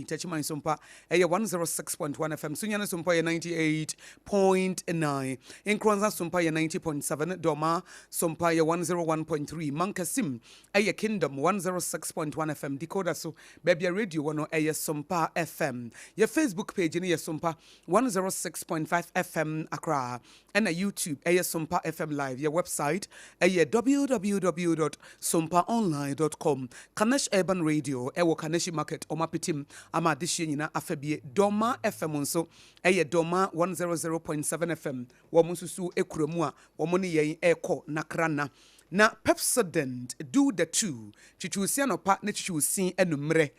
Tachima Sompa, 106.1 FM, Sunyana Sompa 98.9, in Kronza Sompa 90.7, Doma Sompa 101.3, Mankasim, Kingdom 106.1 FM, Decoder so, Baby Radio 1 Sompa FM, your Facebook page in Sompa 106.5 FM Accra, and a YouTube Sompa FM Live, your website www.sompaonline.com. Kanesh Urban Radio, Kaneshi Market, Omapitim, Amadishina Afebie, Doma FM so, Doma 100.7 FM, Wamususu Ekremua, Wamoni Ye Eko Nakrana. Na Pepsodent do the two. Chichusia no partner chichusi enumre.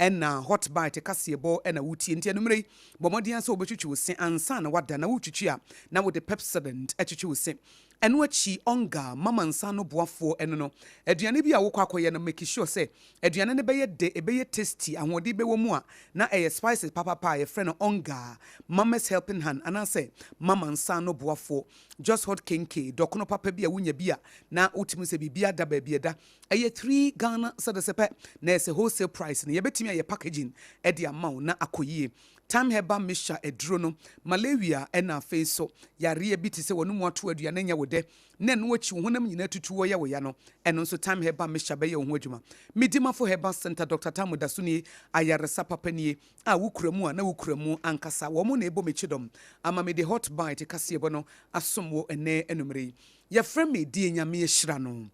Na hot bite kasiebo na wuti enti enumre. Bomodian so obechuchusi ansa na wada na wuchichia. Na with the Pepsodent chichusi. Enu achi onga mama nsa no boafo eno no. Aduane bi a wo kwakoye na make sure say aduane ne beye de ebeye tasty ahodi be wo mu a na spices papa ye friend onga mama's helping hand and say mama nsa no boafo just hot kenke dokono papa bi a wunya bi a na utimi se bibia da ba bi da 3 Ghana sedesepe na ese wholesale price na ye betimi aye packaging e de amount na akoyie. Time heba misha edrono malaria ena feso yare bi te se wonu mu ato aduane nya wode na no achi honam nyina tutuwo ye wo ya no eno so time heba misha be ye ho adwuma midima fo heba center Dr. Tamu Dasuni ayaresa papanie a wukuramu a na wukuramu ankasa wo mo na ebo mechidom ama me de hot bite kase ebo no asomwo ene enumre ye frame die nyame ye hira no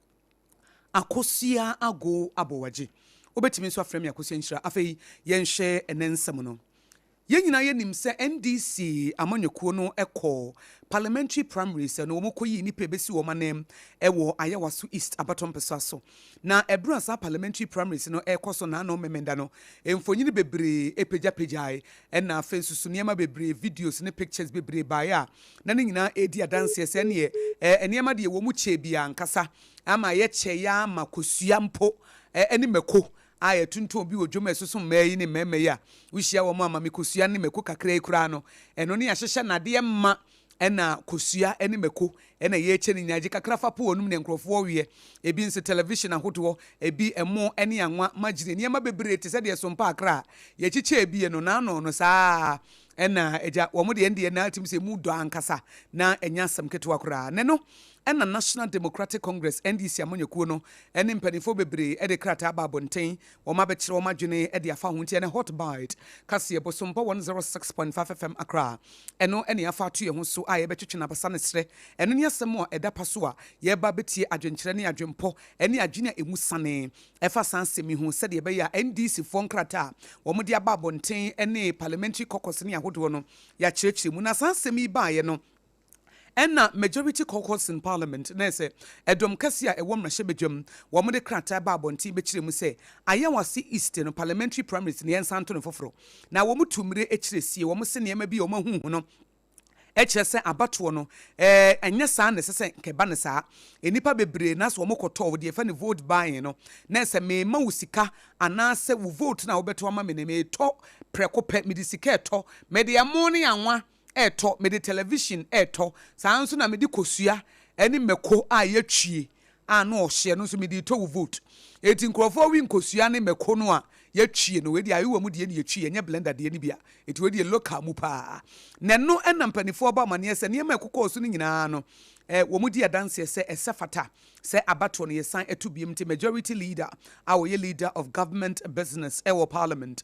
AKOSUA ADWOA obetimi so frame AKOSUA NHYIRA afei ye nhwe enensem no Yenina yenim se NDC amanyekuo no eko parliamentary primaries no omokoyi ni pebesi wo manem ewo Ayawaso East abaton peso na ebransa parliamentary primaries no ekoso na no memenda no emfonyini bebre epeja na afensusu niema bebre videos ne pictures bebre baya na nyina edi adanse se ne niema de wo mu chebia nkasa ama ye che ya makosua mpo eni meko aye tuntu obi odwoma esusu mmayi ne mmemme ya wuhia wo mama mekosua ne meko kakra ekura no eno ne yahehye nade mma ena kosua ene meko ena ye eche ne nyaji kakra fa po onum ne nkrofo wie ebi nse television ahodo ebi emo ene anwa magire niema bebre te se de Sompa akra ye chiche ebi no na no saa ena eja wo mo de ende na atim se mu do ankasa na enya asem ketewa kura ne no ena National Democratic Congress NDC amanyekuo no ene mpanifo bebre e de krata ba bonten wo ma be kire wo madwene e de afa honti ene hot bite kase ebo Sompa 106.5 FM Accra eno ene afa to ye ho so aye be twetwe na basa ne sere eno ne asem a eda paso a ye ba betie adwenkyere ne adwempo ene adwene emu sane efa sansemi ho se de be ya NDC fo nkrata wo mo de aba bonten ene parliamentary caucus ne ahodo no ya kirekire mu na sansemi ba ye no Enna majority caucus in parliament na say edom kase a ewo mrahye bedwam wo mo de krata ba abonti be kire mu say Ayawaso East no parliamentary primaries ne ensanto no foforo na wo mo tumire ekiresie wo mo se ne ma bi wo ma hu no ekire se abato no enye sa ne se nkeba ne sa enipa bebre na so wo mo koto wo de fa ne vote buying no na se me ma wusika ana se wo vote na wo beto ma me ne me to preko pe me de sika to me de amoni anwa eto me de television eto sanso na me de kosua eni meko a yetwie ano ohye no so me de to vote eti nkrofo wi nkosua ne meko no a yetwie no we de ayewa mu de ne yetwie nye blender de ne bia eti we de local mu pa ne no enampanifo ba mane ese ne mekoko so no nyina no wo mu di adanse se esefata se abato no yesan etubiem ti majority leader our leader of government business our parliament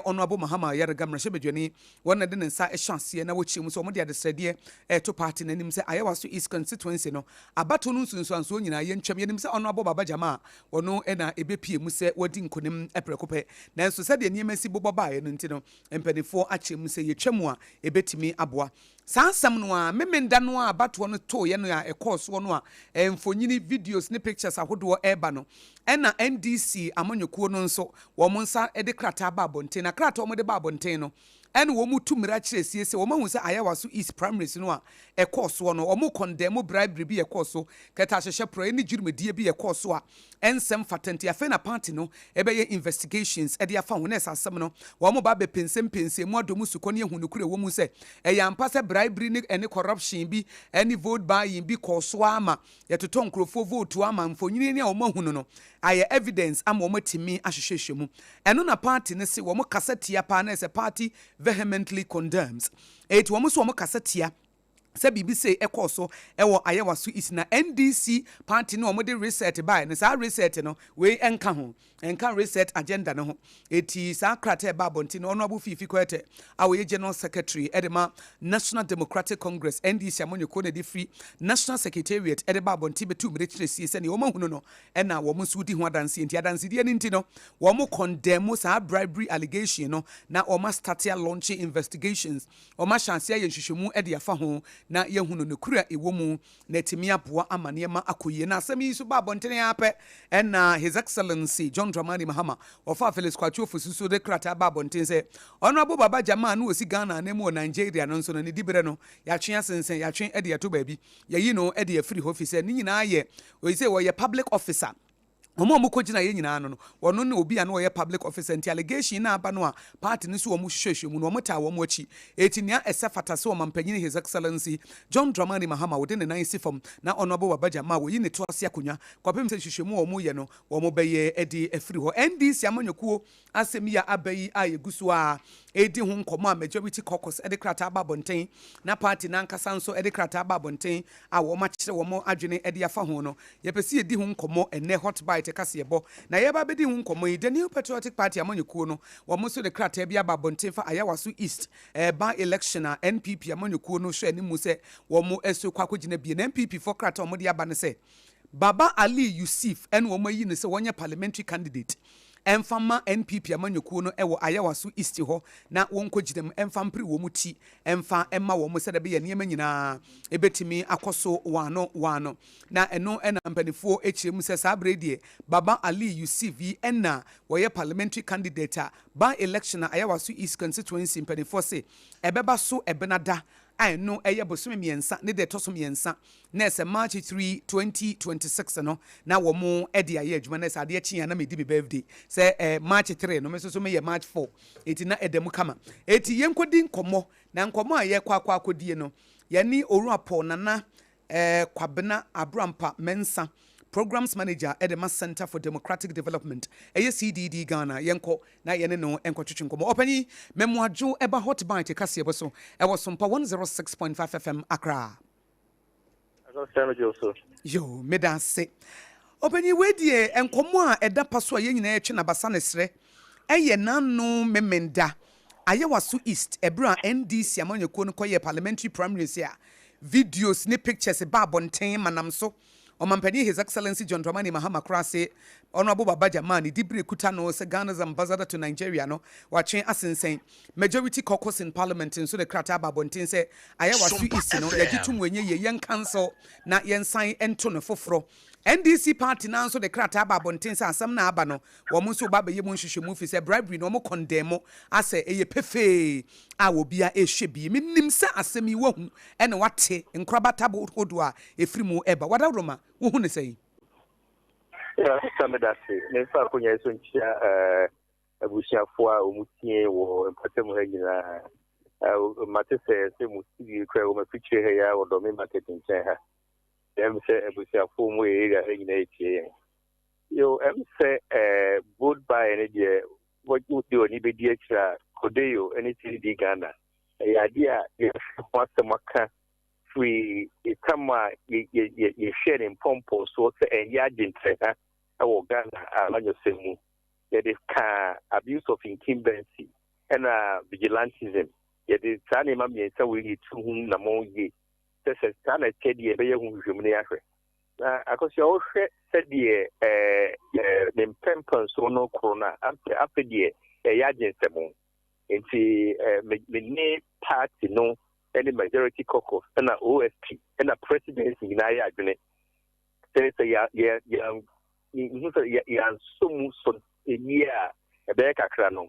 honorable Mahama Yaragam Rashebedwani one de nsa ehyanse na wo chimu so mo de adesrede to party nanim se Ayawaso East constituency no abato no nsunsuanso nyina ye ntwam yenim se honorable Baba Jama wono na ebepie mu se wodi nkonim eprekope nanso se de niamasi bobobae no ntino empanifo achemu se yetwamu a ebetimi aboa sansam no a memenda no a abato no to ye no a ekoso no a emfonyini videos ne pictures ahodo eba no ena NDC amanyekuo no nso wo monsa de krata ba bonten na krata wo de ba bonten no ene wo mu tumira kiresie se wo mahu se Ayawaso East primaries no a ekoso no wo mu condemn bribery bi ekoso keta hyehye pro ni jurumedie bi ekoso a ensem fatenti afa na party no ebeye investigations e de afa ho na asem no wo mo ba be pensem mu adomu suko ne ehunu kure wo mu se ampa se bribery ne any corruption bi any vote buying bi koso ama yetoto nkrofo vote ama mfonyini ne a wo mahunu no aye evidence ama wo matimi ahwehwehwe mu eno na party ne se wo mo kasatia pa na se party vehemently condemns it wo mo so wo mo kasatia se BBC ekoso ewo ayewaso is na NDC party no omode reset by na sa reset no we enka reset agenda no ho eti sa krata ba bonti no ono abu fifi kwete awoye general secretary edema National Democratic Congress NDC amonyeko na di free National Secretariat edeba bonti betu mrekyeresi se ne omahunu no ena wo musu di ho adanse enti adanse die nti no wo mo condemn sa bribery allegation no na o ma start launching investigations o ma chance ya nhwehwemu ede afa ho na yehunu no kura ewomu na timi aboa amane ma akoye na asem yi so ba bontene ape na His Excellency John Dramani Mahama ofa Felix Kwachu ofususu de krata ba bontene se ono abo baba jama na osi Ghana na mu Nigeria no nso no ne dibere no ya twen asensen ya twen ede yato baabi yayi no ede ya free officer ni nyina ye o say wo ye public officer omo kogina ye nyina no wono ne obi an wo ye public officer anti allegation na aba no a party ne so wo hwehwehwe mu no mo ta wo mo achi etinia esefata so mampanyine His Excellency John Dramani Mahama wode ne nan sifam na honorable Babaja ma wo yi ne to ase akonya kwapem se hwehwemu wo mo ye no wo mo beye edi afiri ho NDC amanyekuo asem ya abayi ayegusu a edi ho nkomo a majority caucus edi krata aba bonten na party na nkasa nso edi krata aba bonten a wo ma kire wo mo adwene edi afa ho no ye pese edi ho nkomo ene hot bite kase yebo na ye ba bedi ho nkomo yi the New Patriotic Party amanyekuo no wo mo so de krata bia aba bonten fa Ayawaso East by election a NPP amanyekuo no hwe ni mu se wo mo eso kwakogina bie na NPP for krata wo mo de aba ne se Baba Ali Yusuf en wo mo yi ne se wonye parliamentary candidate Enfama NPP amanyekuo no ewo Ayawaso East ho na wonkogidem enfampre wo muti emfa emma wo mo sede be ye niam nyina ebetimi akoso wano na eno ena mpanifo echiremu se sabredie Baba Ali Yusuf yi ena wo ye parliamentary candidate by election Ayawaso East constituency mpanifo se ebeba so ebenada I know eye bosom miensa ne de tosom miensa na ese March 3 2026 no na wo mo ede aye adwuma na sade akyi na me di me birthday say March 3 no me so me ye March 4 eti na edem kama eti yenkodi nkomo na nkomo a ye kwa akodi no ye ni oru apo nana kwabena abrampa mensa Programs Manager at the Mass Center for Democratic Development, CDD Ghana, Yenko, na yene no enko chuchinkomo. Openi, memoajo eba hot bite kasi eboso. Ewa SOMPA 106.5 FM Accra. Yo, medase. Openi wedie enkomo a eda paso a yenyina etwe na basa nesre. Eye nanu memenda. Ayawaso East, ebra NDC amanyekuo no koye parliamentary primaries here. Videos ni pictures ba bonten manam so. Omampani His Excellency John Dramani Mahama Krase Honorable Babaja Mani Dibre Kutano se Ghana's ambassador to Nigeria no watching asensen majority caucus in parliament so the krata babontin se Ayawaso East no yagitum wenye ye yen council na yen sign ento no foforo NDC party now so the krata babontin se asam na aba no wo mo so ba be ye mo nhwehwemu fi se bribery no mo condemn ase eye pefe a wo bia ehwe bi minim se asemi wo hu ene wate nkrabata bodo a efiri mu eba wadawroma wo hu ne sei yeah samedase ne fa konya so nchia abusiafo a omutie wo mpatem ha nyina matese se musigi kwa wo mafiche ha ya wo domi marketing chen ha em se abusiafo mu area ha nyina etie yo em se board by any dia what you do ni be dia kra kodeyo any city Ghana ya dia ya kwata maka free kama ye share in pompo so se ya dintre ha awo Ghana amanyo semu ye de ka abuse of incumbency and vigilantism ye de tane ma me nsa we tu hu na mo ye se tane tedi ye be ye hu hwemne ahwe na akosia o hwe se de ne mpempan so no corona after de ya jensemu enti me ne party no any majority caucus and OSP and a presidency in aya adwene say ya so year e be kakra no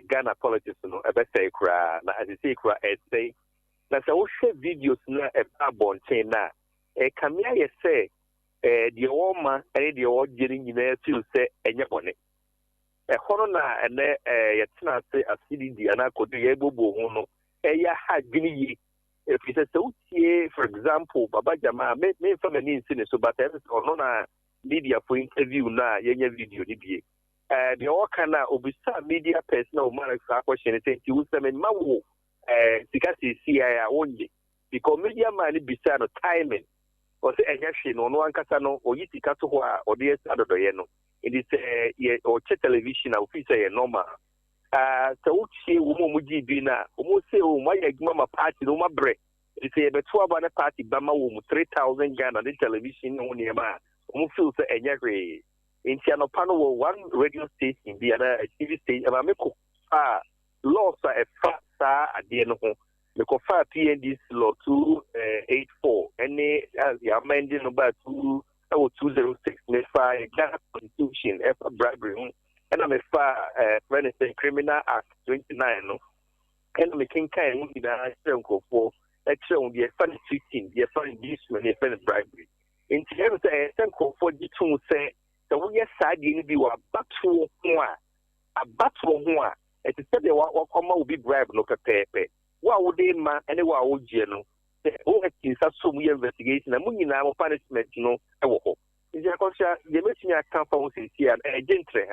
Ghana politics no e be say kra na as say kra say na say wo share videos na e ba bonten na kamia ye say the Oma and the old getting in there to say and yapone. A horona and yatina say a city the anako de able bono. Eya had guinea. If it's a so for example, Baba Jama made me from an incident so but or no media for interview na yenya video DBA. The all kind of media personal man question is use them in Mawu. Because CIA only because media man bisa no timing or say anything no one kasano or yiti kato or the other yeno. It is or television officer normal. So she umuji bina umuse umaya mama party no ma break. It's a betua bana party bama 3,000 Ghana the television on yama umufu say anyare in Tiano Pano one radio station the other TV station and I make laws are a factor at the end of the COFA PND's law 284 and the amending number 206 Ghana Constitution for bribery and I'm a Criminal Act 29 and I'm a king kind of the for extra on the funny 15 the funny inducement the bribery in terms of a for the two say the we are side in the battle a battle one. It is said that what will be bribed no pepe. What would they man anywhere would you know? The whole is some investigation and money now punishment, you know. I will hope. Is your conscience, the missing account for here and a gentry,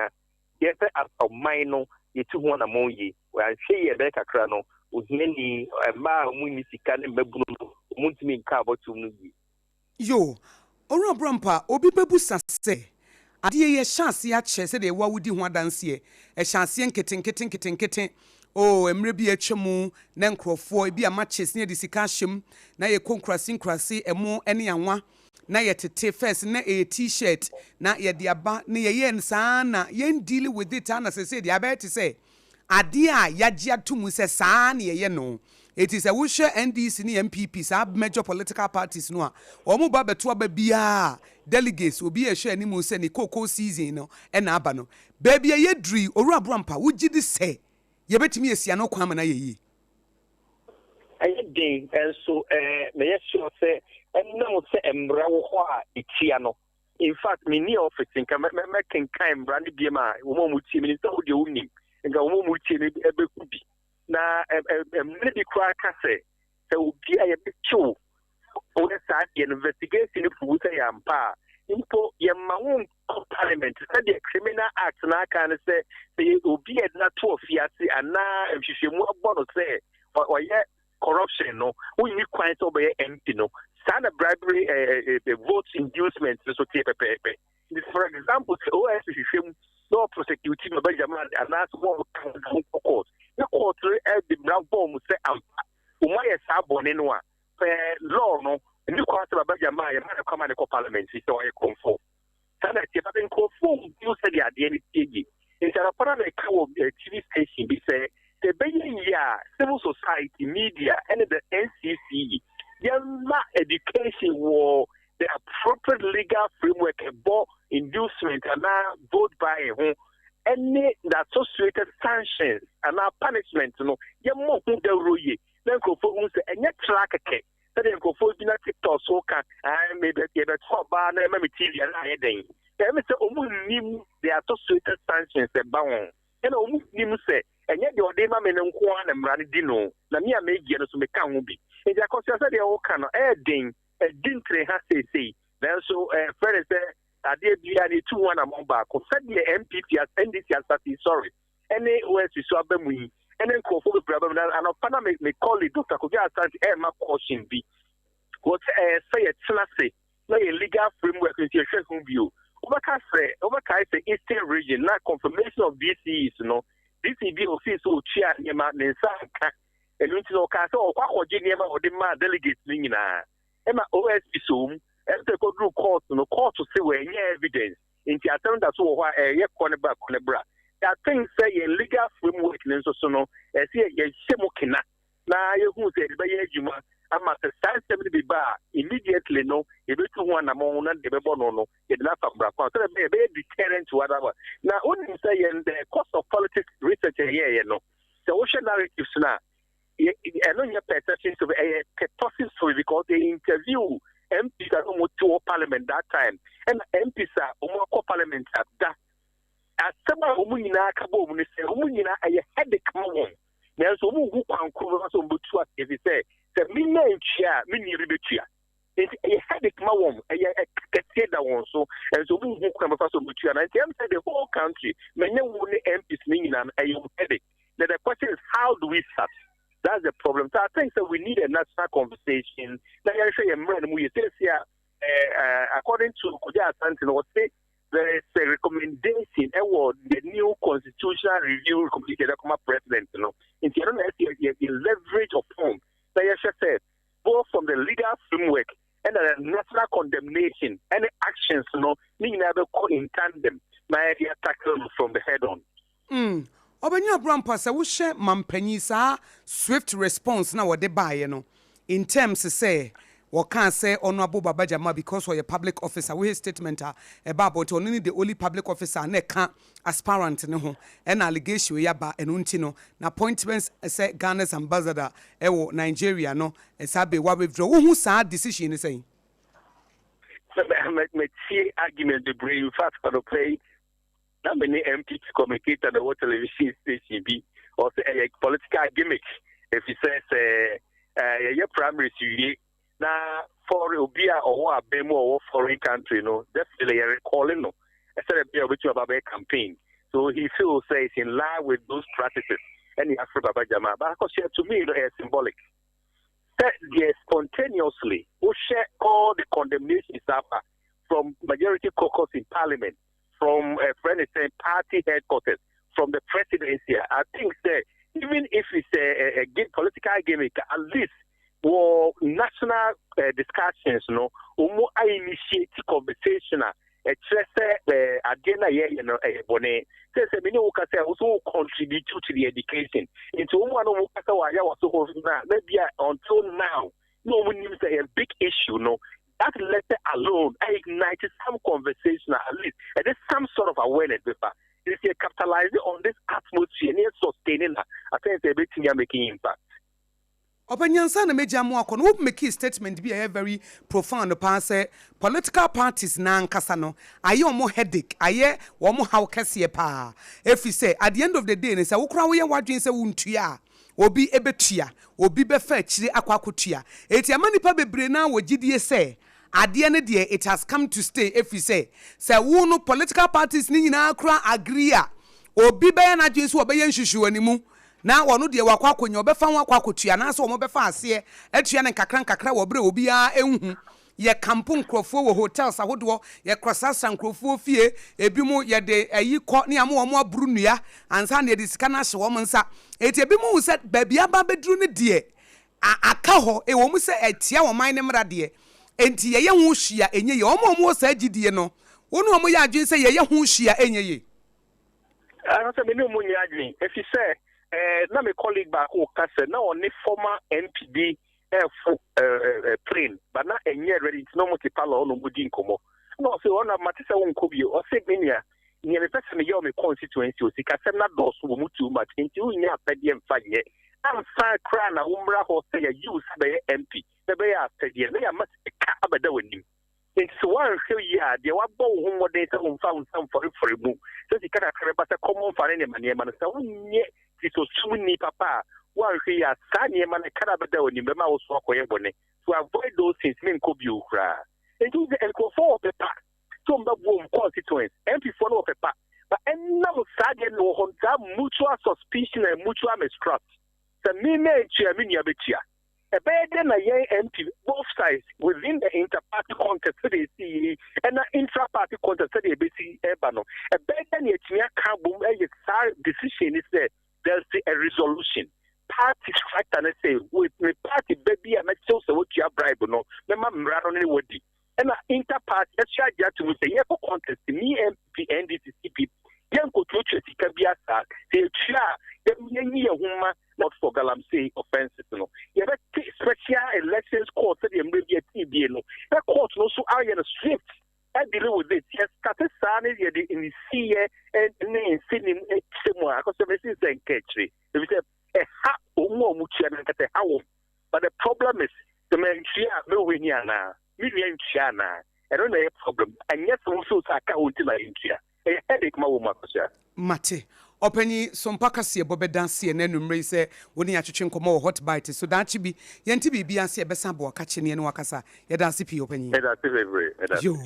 get a minor, you 2 among ye, where I say a better crano, with many a ma munisican and babuno, muntimin carbo to me. Yo, Ora Brampa, Obi Babusa say. Adie ye chance ya che se de wa wudi ho adanse e chance nketen o emre bi atwemu na nkrofo bi amaches ne de sika hyem na ye konkrasi emo ene yanwa na ye tete first na a t-shirt na ye de aba na ye yen saa na ye deal with it na se de abeti say ade a yagye atumu se saa na ye no. It is a wisher NDC ni MPP sa major political parties no a omo ba beto aba bia delegates obi e hwe ani mu se ni koko season no e na aba no baby ye dri oru abrampa wugi di se ye betimi esia no kwam na ye yi aye dey and so me yes sure say no say embra wo ho a itia no in fact me ni office nka me kan embra ni bia ma wo mu tie minister wo de woni nka wo mu tie ni ebe kubi na many cry kase so be a picture or that investigation for say ampa impo ye maun parliament said the criminal act na can say they obi e na to ofiase ana hwehwemu abono say or ye corruption no we need quite obey MP no sana bribery vote inducement so tie pepe for example OS hwehwemu no prosecuting Benjamin and that's one court. The court the brown bomb say Umaya Sabon no law no and the court of Benjamin and come and parliament so I conform. Sana Tiaban conform you said the idea is instead of a cow TV station be say the Benin civil society media and the NCC not education war the appropriate legal framework about inducement and now vote by any associated sanctions and now punishment no you more the roye then go for us and yet track a cake that then go for dinner TikTok so can maybe get a top bar and TV and I then the associated sanctions the bound and say and yet your day man and one and run dino na me make you so make can be in the conscience the all can ding didn't have say then so friend say ade bia ni 2-1 among back said the MPP as NDC as sorry any OS so abamu yi and then ko for problem and pana me call it Dr. Kogi Asante ma caution be what say it say no legal framework in your second view overka say Eastern region na confirmation of DCs no DCB office so chia ni ma nsanka and you know ka so kwa oje ni ma ode ma delegates ni nyina e ma OSP so and they go through court to see where any evidence in the attempt that so why conebra that thing say a legal framework so no see ye semokina na ye hu say be ye adwuma ama the science be ba immediately no e be to one among na de be bo no e de na fa bra so be deterrent to whatever now only say the cost of politics research here no the ocean narratives na I know your perception to be a possible story because they interview MPs are almost to parliament that time. And MPs are almost parliament at that. As some of Umina Cabo, Umina, a headache. There's a woman who can cover us on Butua, if you say, the Mina chair, Mini Ribitia. It's a headache, Mawam, a Catada also, and so who come across on Butua. And I tell the whole country, many MPs meaning a headache. Then the question is, how do we start? That's the problem. So I think that we need a national conversation. Now, I show you according to Kuja Santin, there is a recommendation about the new constitutional review completed by president. You know, in the leverage of form. Like I said, both from the legal framework and the national condemnation, any actions, you know, need to go in tandem. My idea tackle from the head on. Obanya Brampa say wo hye mampanyi saa swift response na wode bae no in terms say we can say honorable Baba Jama because we a public officer we statement about only the only public officer na ka aspirant ne ho and allegation we aba eno nti no na appointments say Ghana's ambassador ewo Nigeria no sabe wa withdraw wo hu saa decision ni say me see argument the brain fast for the play. Not many MPs communicate on the television station be or say a political gimmick. If he says your primary now for Ubia or a Bemo or foreign country, no, definitely a recalling no. Instead of being about a campaign. So he feels says in line with those practices. And he asked for Baba Jama. But to me, it's symbolic. That they spontaneously will share all the condemnation stuff from majority caucus in parliament. From a friend saying party headquarters, from the presidency, I think that even if it's a political gimmick, at least for national discussions, no, I initiate conversation. Again, says many also contribute to the education. Into one of maybe until now, no one needs a big issue, no. That letter alone ignited some conversation at least, and there's some sort of awareness. If you capitalize on this atmosphere and sustaining that, I think it's a bit making impact. Openyansa na meja mo akọ no make a statement be a very profound pass political parties na nkasa no aye omo headache aye omo how kese pa if you say at the end of the day ne say wo kra wo ye wadwen say wuntua obi ebetua obi befa chire akwakotua eti amanipa bebre na wogidie say ade ne de it has come to stay if you say wo no political parties ni nyina kra agree a obi be na dwen so obe ye nhwehwe animu na wono de wakwa akonya obefa wakwa akotua na so omobefa ase atua ne nkakra wo bre obi a enhu ye kampo nkrofo wo hotels ahodo ye krosasa nkrofo fie ebi mu ye de ayi kọ ne amo omo aburu nua ansa ne de sika na hye wo nsa eti ebi mu se baabi aba beduru ne de aka ho e wo mu se etia wo man ne mra de enti ye hu hia enye ye omo sa agidie no wono omo ya adwen se ye hu hia enye ye I say me no mu nya adwen if you say na my colleague back who said now only former MPD plane, but not a year ready. It's no multiple or no good incomo. No, so on a matisa won't cover you or say mania near the person of your constituency. I said not those who move too much into near Pedium Fagnet. I'm far crying a umbra or say a use by MP. The bay after the they are much a cab doing him. It's one year, they were both whom what they found some for a move. So you cannot carry but a common for any money, man. So, it was soon papa. One here, Sanya man, a carabado in the mouse walk away to avoid those things, men could be cry. And do the elko for the pack. Some of whom constituents, MP follow the pack. But and now, Sagan no Honda, mutual suspicion and mutual mistrust. The men, Chairminia Betia. A better than a young MP, both sides within the inter-party contest they see and the intra-party contest they see Ebano. A better than a Chia Kabum, a decision is that there's a resolution. Party strike and say, with the party baby, and I chose what you have bribe, no, the man ran on anybody. And the inter-party, a charge to say, yeah, contest, me MP and DCP, young could can be a sack, they try, not for Galamsey offenses, no. You have a special elections court, and maybe a TB, no. That court also iron a strict. I deal with it. Yes, Katasani, in the sea, and in Sydney, somewhere, because this is a catchy. There is a hat or more much, but the problem is the man here, no win here now. million China. I don't know a problem. And yet, also, Saka Ultima India. A headache, Mawamasha. Mate. Openyi sompa kase bobe dance ye nanumre se woni atwetwe nkomo hot bite so da chibi yenti bibia se ebesa bo ka chene ne wakasa ye dance pi openyi yo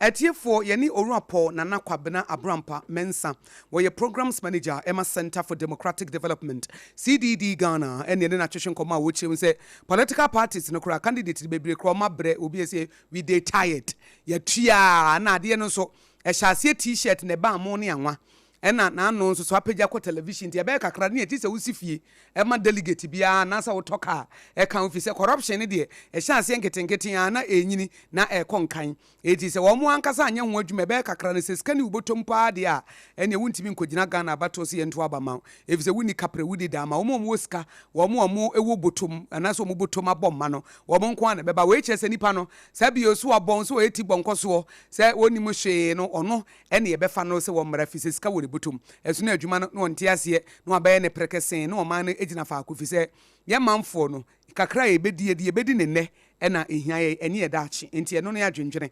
etiefo ye ni oruapo nana kwabena abrampa mensa wo ye programs manager Emma Center for Democratic Development CDD Ghana ene ne atwetwe nkomo a wo chim se political parties no kura candidate bebre kro mabre obi se we dey tired ye tua na ade no so e hyase t-shirt ne ba mo ne anwa ena na no nso so apagya ko television tie be kakra ne ti se wusifie e ma delegate bia na sa wotoka e kan ofise corruption ne de e hyase nketenkete na enyini na e konkan e ti se wo mo ankasa anya ho adwuma be kakra ne se skani ubotom pa de a ene wuntimi nkogina Ghana bato se yento abama e fi se wuni kapre wudi da ma wo mo sika wo mo ewo botom na so mo botom abomma no wo mo nko an be ba we kyese nipa no sa bi osu abon so eti bonkoso se woni mo hwe no ono ene ye be fa no se wo mra fi se sika wo butum esu na adwuma no wonte ase no abaye ne prekesen no ma no ejina fa akofi se ye manfo no kakra e bedi ne ne ena ehia ye ene ye daachi enti eno no ya dwendwene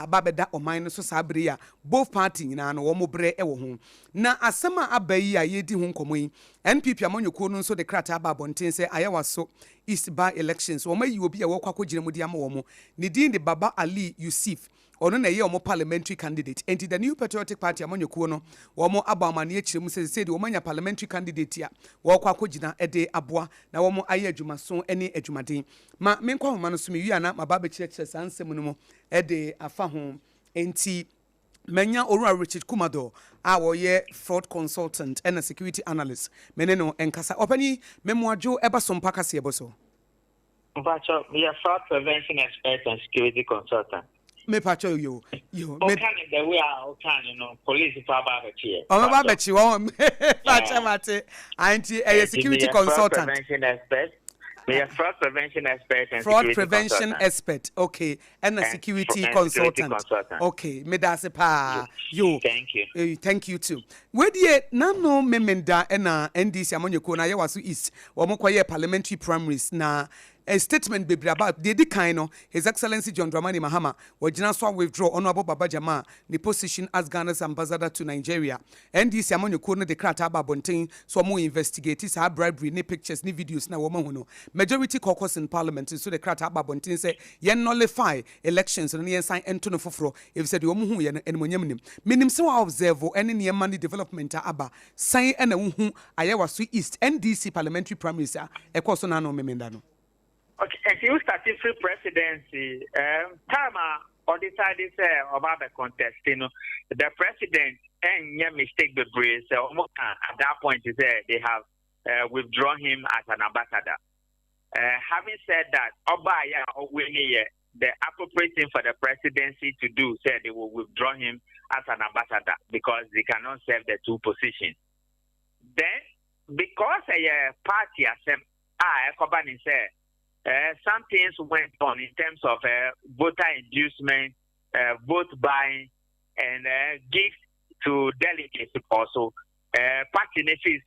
ba beda oman no so sabre ya both party nyina no wo mo bre e wo ho na asema abayi a ye di ho nkomoyi NPP amanyoko no so de krata ba bonten se ayewaso East by elections wo mayi obi a wo kwakọ gire mu di am wo mo ne din de Baba Ali Yusuf ono na ye omo parliamentary candidate enti the New Patriotic Party amanyoko no wo mo abamane akire mu se de wo manya parliamentary candidate a wo kwakọ gina ede aboa na wo mo aye adwumaso ene adwumaden ma menkwa ho ma no so me wi ana mababa kire sansem no mo ede afa ho enti Menya Orua Richard Kumado, our year fraud consultant and a security analyst. Meneno Enkasa. Openi Memoajo Eba Sompaka Sieboso. Pacho, we are fraud prevention expert and security consultant. Me Pacho you. Okay, the way police here. Oh, Babachi, Pacha Mate, Auntie, a security consultant. Prevention expert. We are fraud prevention expert and fraud prevention expert, okay, and a security consultant. Okay, medase pa. You. Thank you. Thank you too. Where the nano memenda ena NDC amonyoko na yewaso East. Wamokwaye parliamentary primaries na a statement bebre about the kind His Excellency John Dramani Mahama wajina so withdraw Honorable Baba Jama the position as Ghana's ambassador to Nigeria. NDC amonyoko no de krata aba bonten so mo investigate is bribery ni pictures ni videos na woman hono. Majority caucus in parliament so the krata aba bonten say yen nullify elections and yen sign ento no foforo if said woman hu yen enmonyam nim. Minim se wa observe any near money development aba sign ena hu ayewaso East NDC parliamentary primaries ekoso na no memenda no. Okay, if you started free presidency, time or decided about the contest, the president and mistake the breeze. So at that point, they have withdrawn him as an ambassador. Having said that, the appropriate thing for the presidency to do said they will withdraw him as an ambassador because they cannot serve the two positions. Then, because a party as company said. Some things went on in terms of voter inducement, vote buying, and gifts to delegates also. Party is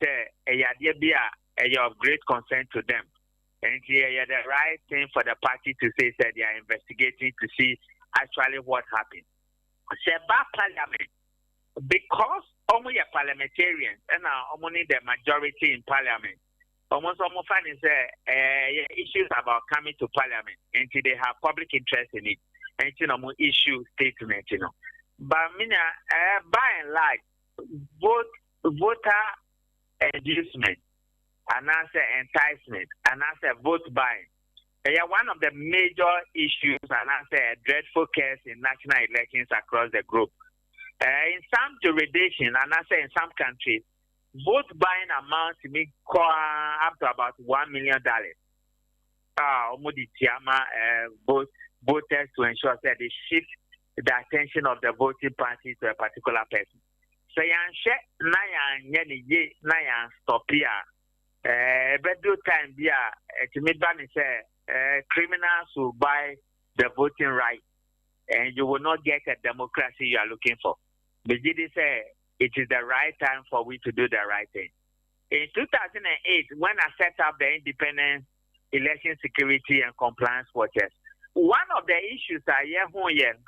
of great concern to them. And the right thing for the party to say that they are investigating to see actually what happened. About parliament, because only a parliamentarian and only the majority in parliament. Almost find is issues about coming to parliament until they have public interest in it and issue statement, But by and large, voter inducement and answer enticement and answer vote buying. One of the major issues and answer a dreadful case in national elections across the globe. In some jurisdictions and answer in some countries, vote buying amount to me up to about $1 million. Voters to ensure that they shift the attention of the voting party to a particular person. So stop here. Better time to me criminals will buy the voting right, and you will not get a democracy you are looking for. But it is the right time for we to do the right thing. In 2008, when I set up the Independent Election Security and Compliance Watchers, one of the issues I hear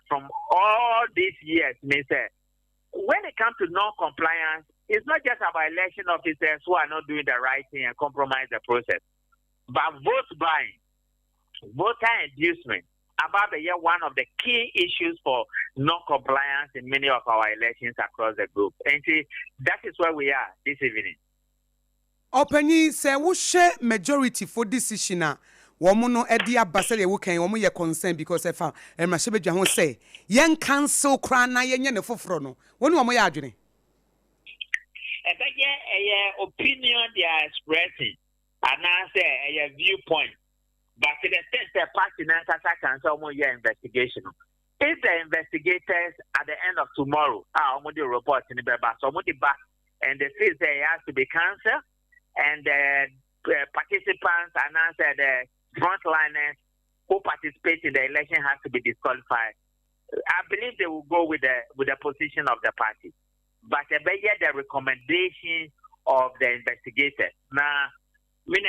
from all these years, may say, when it comes to non-compliance, it's not just about election officers who are not doing the right thing and compromise the process, but vote buying, voter inducement, about the year one of the key issues for non-compliance in many of our elections across the globe. And see, that is where we are this evening. Openyi say we share majority for decision. Womono edi abase de wokan womo ye concern because efa emrahye ho say yen cancel kra na yenye ne foforo no woni womo ye adwene a opinion they are expressing and say a viewpoint, but to the extent the party now can say more investigation. If the investigators at the end of tomorrow are almost report in the back, so back and they say it has to be cancelled, and the participants and answer the frontliners who participate in the election has to be disqualified. I believe they will go with the position of the party, but they get the recommendation of the investigators. Now, when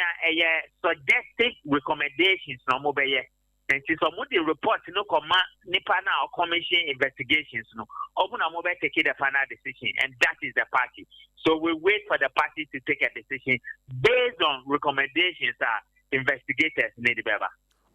suggestive recommendations, no more and since some of the reports no command nipa now commission investigations no, open a mobile take the final decision, and that is the party. So we wait for the party to take a decision based on recommendations that investigators need to be.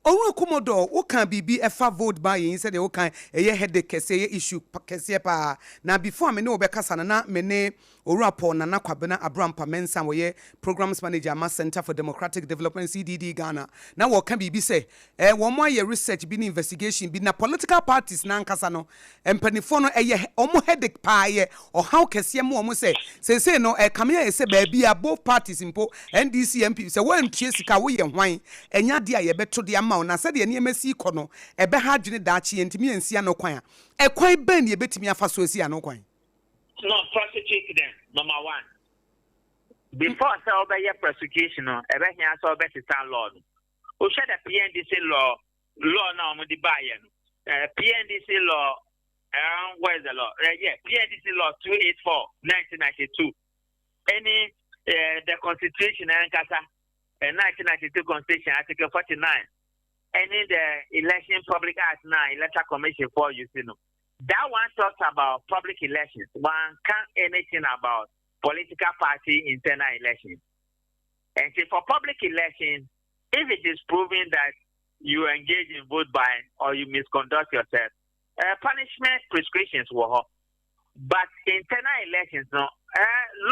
Oru kumodo wo kan bibi efa vote by yin said wo kan eye headache kese issue kese pa na before me ne obekasa na me ne oru apo na kwabena Abraham Pamensa wo ye programs manager ma Center for Democratic Development CDD Ghana na wo kan bibi say wo mo aye research bi na investigation bi na political parties na nkasa no empanifo no eye omo headache pa ye o how kese mo say no kamia ye say ba bia both parties impo NDC MP say wo antie sika wo ye hwan enya de aye beto de na said the NMC kono ebe ha dwene daachi entimi ensia no kwan a kwan ben ye betimi afa so esi ano kwan no prosecute them number one before say obey prosecution no ebe hia say obey stand law o share the PNDC law na omo di baye no PNDC law where is the law PNDC law 284 1992 any the constitution and kasa 1992 constitution article 49 any the election public act now electoral commission for you know that one talks about public elections. One can't anything about political party internal elections. And so for public elections, if it is proven that you engage in vote buying or you misconduct yourself, punishment prescriptions were. But internal elections, no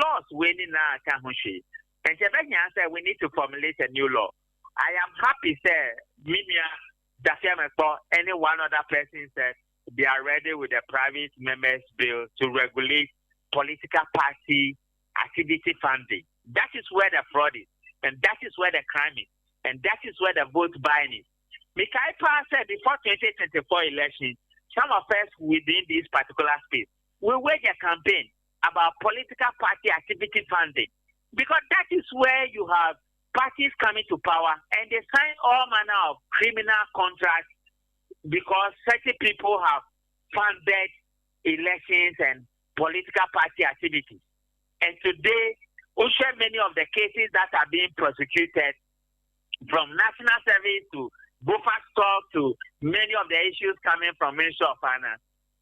laws winning now can't. And so we need to formulate a new law. I am happy, sir. Any one other person said they are ready with the private members bill to regulate political party activity funding. That is where the fraud is, and that is where the crime is, and that is where the vote buying is. Mikai Pa said before 2024 election, some of us within this particular space will wage a campaign about political party activity funding, because that is where you have parties coming to power and they sign all manner of criminal contracts because certain people have funded elections and political party activities. And today, we share many of the cases that are being prosecuted, from national service to buffer stock to many of the issues coming from Ministry of Finance.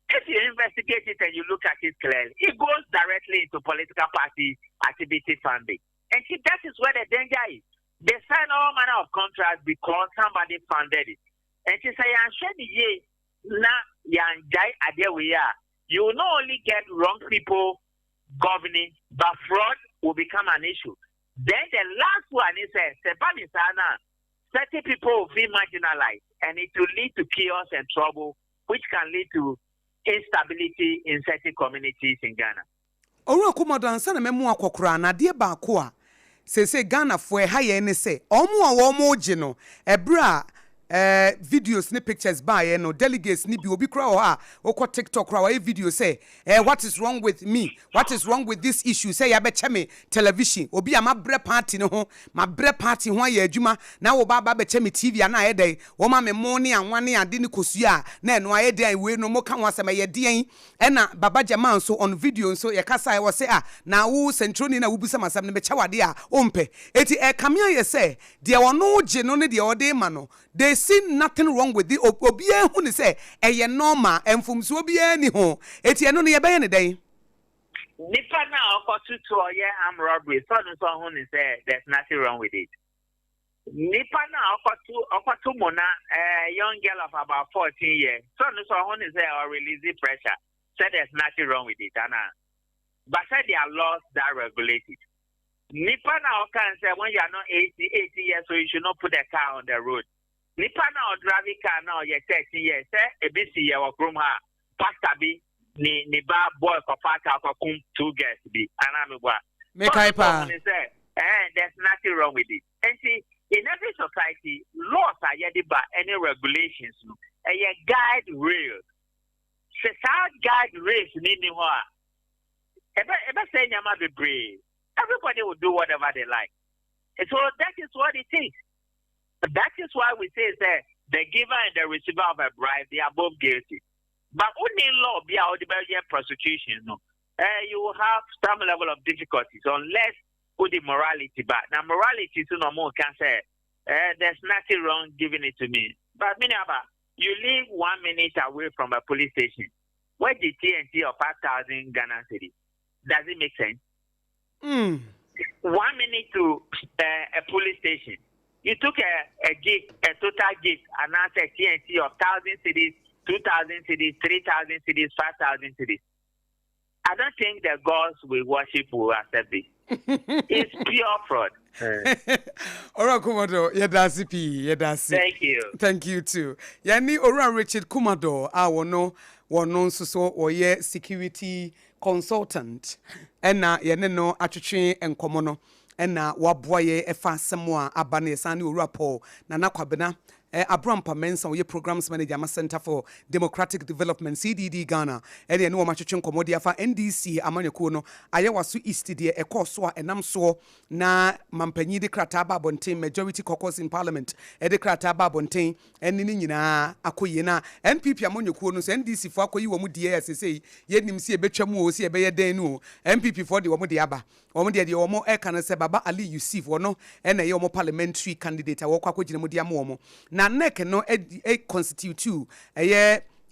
If you investigate it and you look at it clearly, it goes directly into political party activity funding. And see, that is where the danger is. They sign all manner of contracts because somebody funded it. And she say, you will not only get wrong people governing, but fraud will become an issue. Then the last one is certain people will be marginalized, and it will lead to chaos and trouble, which can lead to instability in certain communities in Ghana. Oru akumodo ansa na memu akokora na de ba ko a se Ghana fo ha ye ne se omo gye no ebra videos ne pictures by no delegates ni bi obi kra ho a okọ TikTok kra wa video say what is wrong with me, what is wrong with this issue, say ya be cheme television obi amabre party ne ho mabre party ho ya adwuma na wo ba be cheme TV na ayedai wo ma me mo ne anwane ade ne kosua na eno ayedai we no mo ka ho asema ye den na baba jama so on video so ye kasa wo say na wo centroni na wo busa masam ne be chawade a ompe eti kamia ye say de wono gye no ne de ode ma no they they see nothing wrong with it. Obia who say eye normal emfumso obia ni ho. Eti eno no ye beye ne den. Nipa na okotu to ye armed robbery. So who say there's nothing wrong with it. Nipa na okotu mona young girl of about 14 years. So who say or release pressure. Said there's nothing wrong with it, but said there are laws that regulate it. Nipa now can say when you are not 80 years, so you should not put a car on the road. Nipa now driving car now you're 30 years. Say a bit see your room ha pastor be ni ba boy for park or come 2 guests be anamwa. Make I pa. Say there's nothing wrong with it. And see in every society laws are yet by any regulations. A guide rails. How guide race meaning what? Ever say Nyama be brave. Everybody will do whatever they like. And so that is what it is. That is why we say that the giver and the receiver of a bribe, they are both guilty. But only law be out the prosecution, no. You will have some level of difficulties unless put the morality back. Now morality is no more can say there's nothing wrong giving it to me. But you live 1 minute away from a police station. Where the TNT of 5,000 Ghana cedis? Does it make sense? 1 minute to a police station. You took a total gift, and now a TNT of 1,000 cedis, 2,000 cedis, 3,000 cedis, 5,000 cedis. I don't think the gods we worship will accept this. It's pure fraud. Ora Kumado, yedasi. Thank you. Thank you too. Yani Ora Richard Kumado, wono so oye security consultant. Ena yene no atwetwe enkomo no. Ena waboye efa semwa abane sane Ora Paul na nakwabena Abrampa Mensa ye programs manager ma Center for Democratic Development CDD Ghana ene no matwetwe nkomodia fa NDC amanyeko no ayewaso east de ekoso enam so na mampanyi de krata ba bonten majority caucus in parliament de krata ba bonten ene ni nyina akoye na NPP amanyeko no so NDC fo akoyi wo mu de asesei ye nim se ebetwam o se ebeye den no NPP fo de wo mu de aba wo de wo mo e kan se Baba Ali Yusuf wo no ene ye wo parliamentary candidate wo kwa kogine mu de am wo na nek no e constitute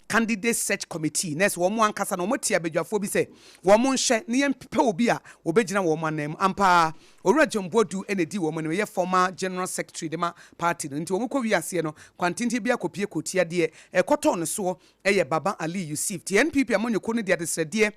candidate search committee nes wo mo ankasa no mo tia bedwafo bi se wo mo nhye ne yempe obi a obegina wo mo anam ampa Owura Jombodu enedi wo mo ne ye former general secretary de ma party no nti wo mo ko wiase no kwantinti bia kopie kotia de ekoto ne so ye Baba Ali Yusuf TNPP amonyeko ne de adesrede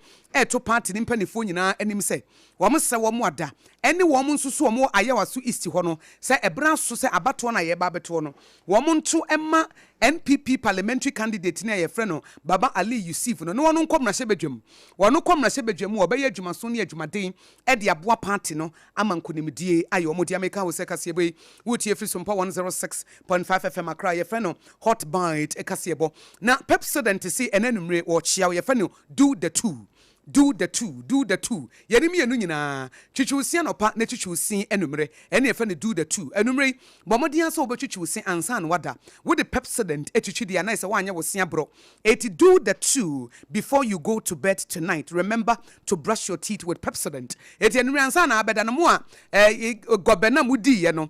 to party ne mpanifo nyina anim se wo mo se wo mo ada ene wo mo nsusu wo mo ayewaso east ho no se ebra so se abato na ye ba beto no wo mo nto emma NPP parliamentary candidate na ye frɛ no Baba Ali Yusuf no wono nkom na hyebedwam wono kom na hyebedwam wo be ye adwuma so ne adwumaden de aboa party no amankonimdie aye omodi ameka wo se kasebo wotie free SOMPA 106.5 FM akra ye frɛ no hot bite e kasebo na Pepsodent si enanumre wo chia ye frɛ no do the two yeri mi enu nyina twitwusi anopa na twitwusi enumre ene efa ne do the two enumre bomodian so obetwitwusi ansa na wada with the Pepsodent etwitwidi ana ise wanya wo sia bro eti do the two before you go to bed tonight. Remember to brush your teeth with Pepsodent eti enumre ansa na abeda no mo a gobena mudi ye no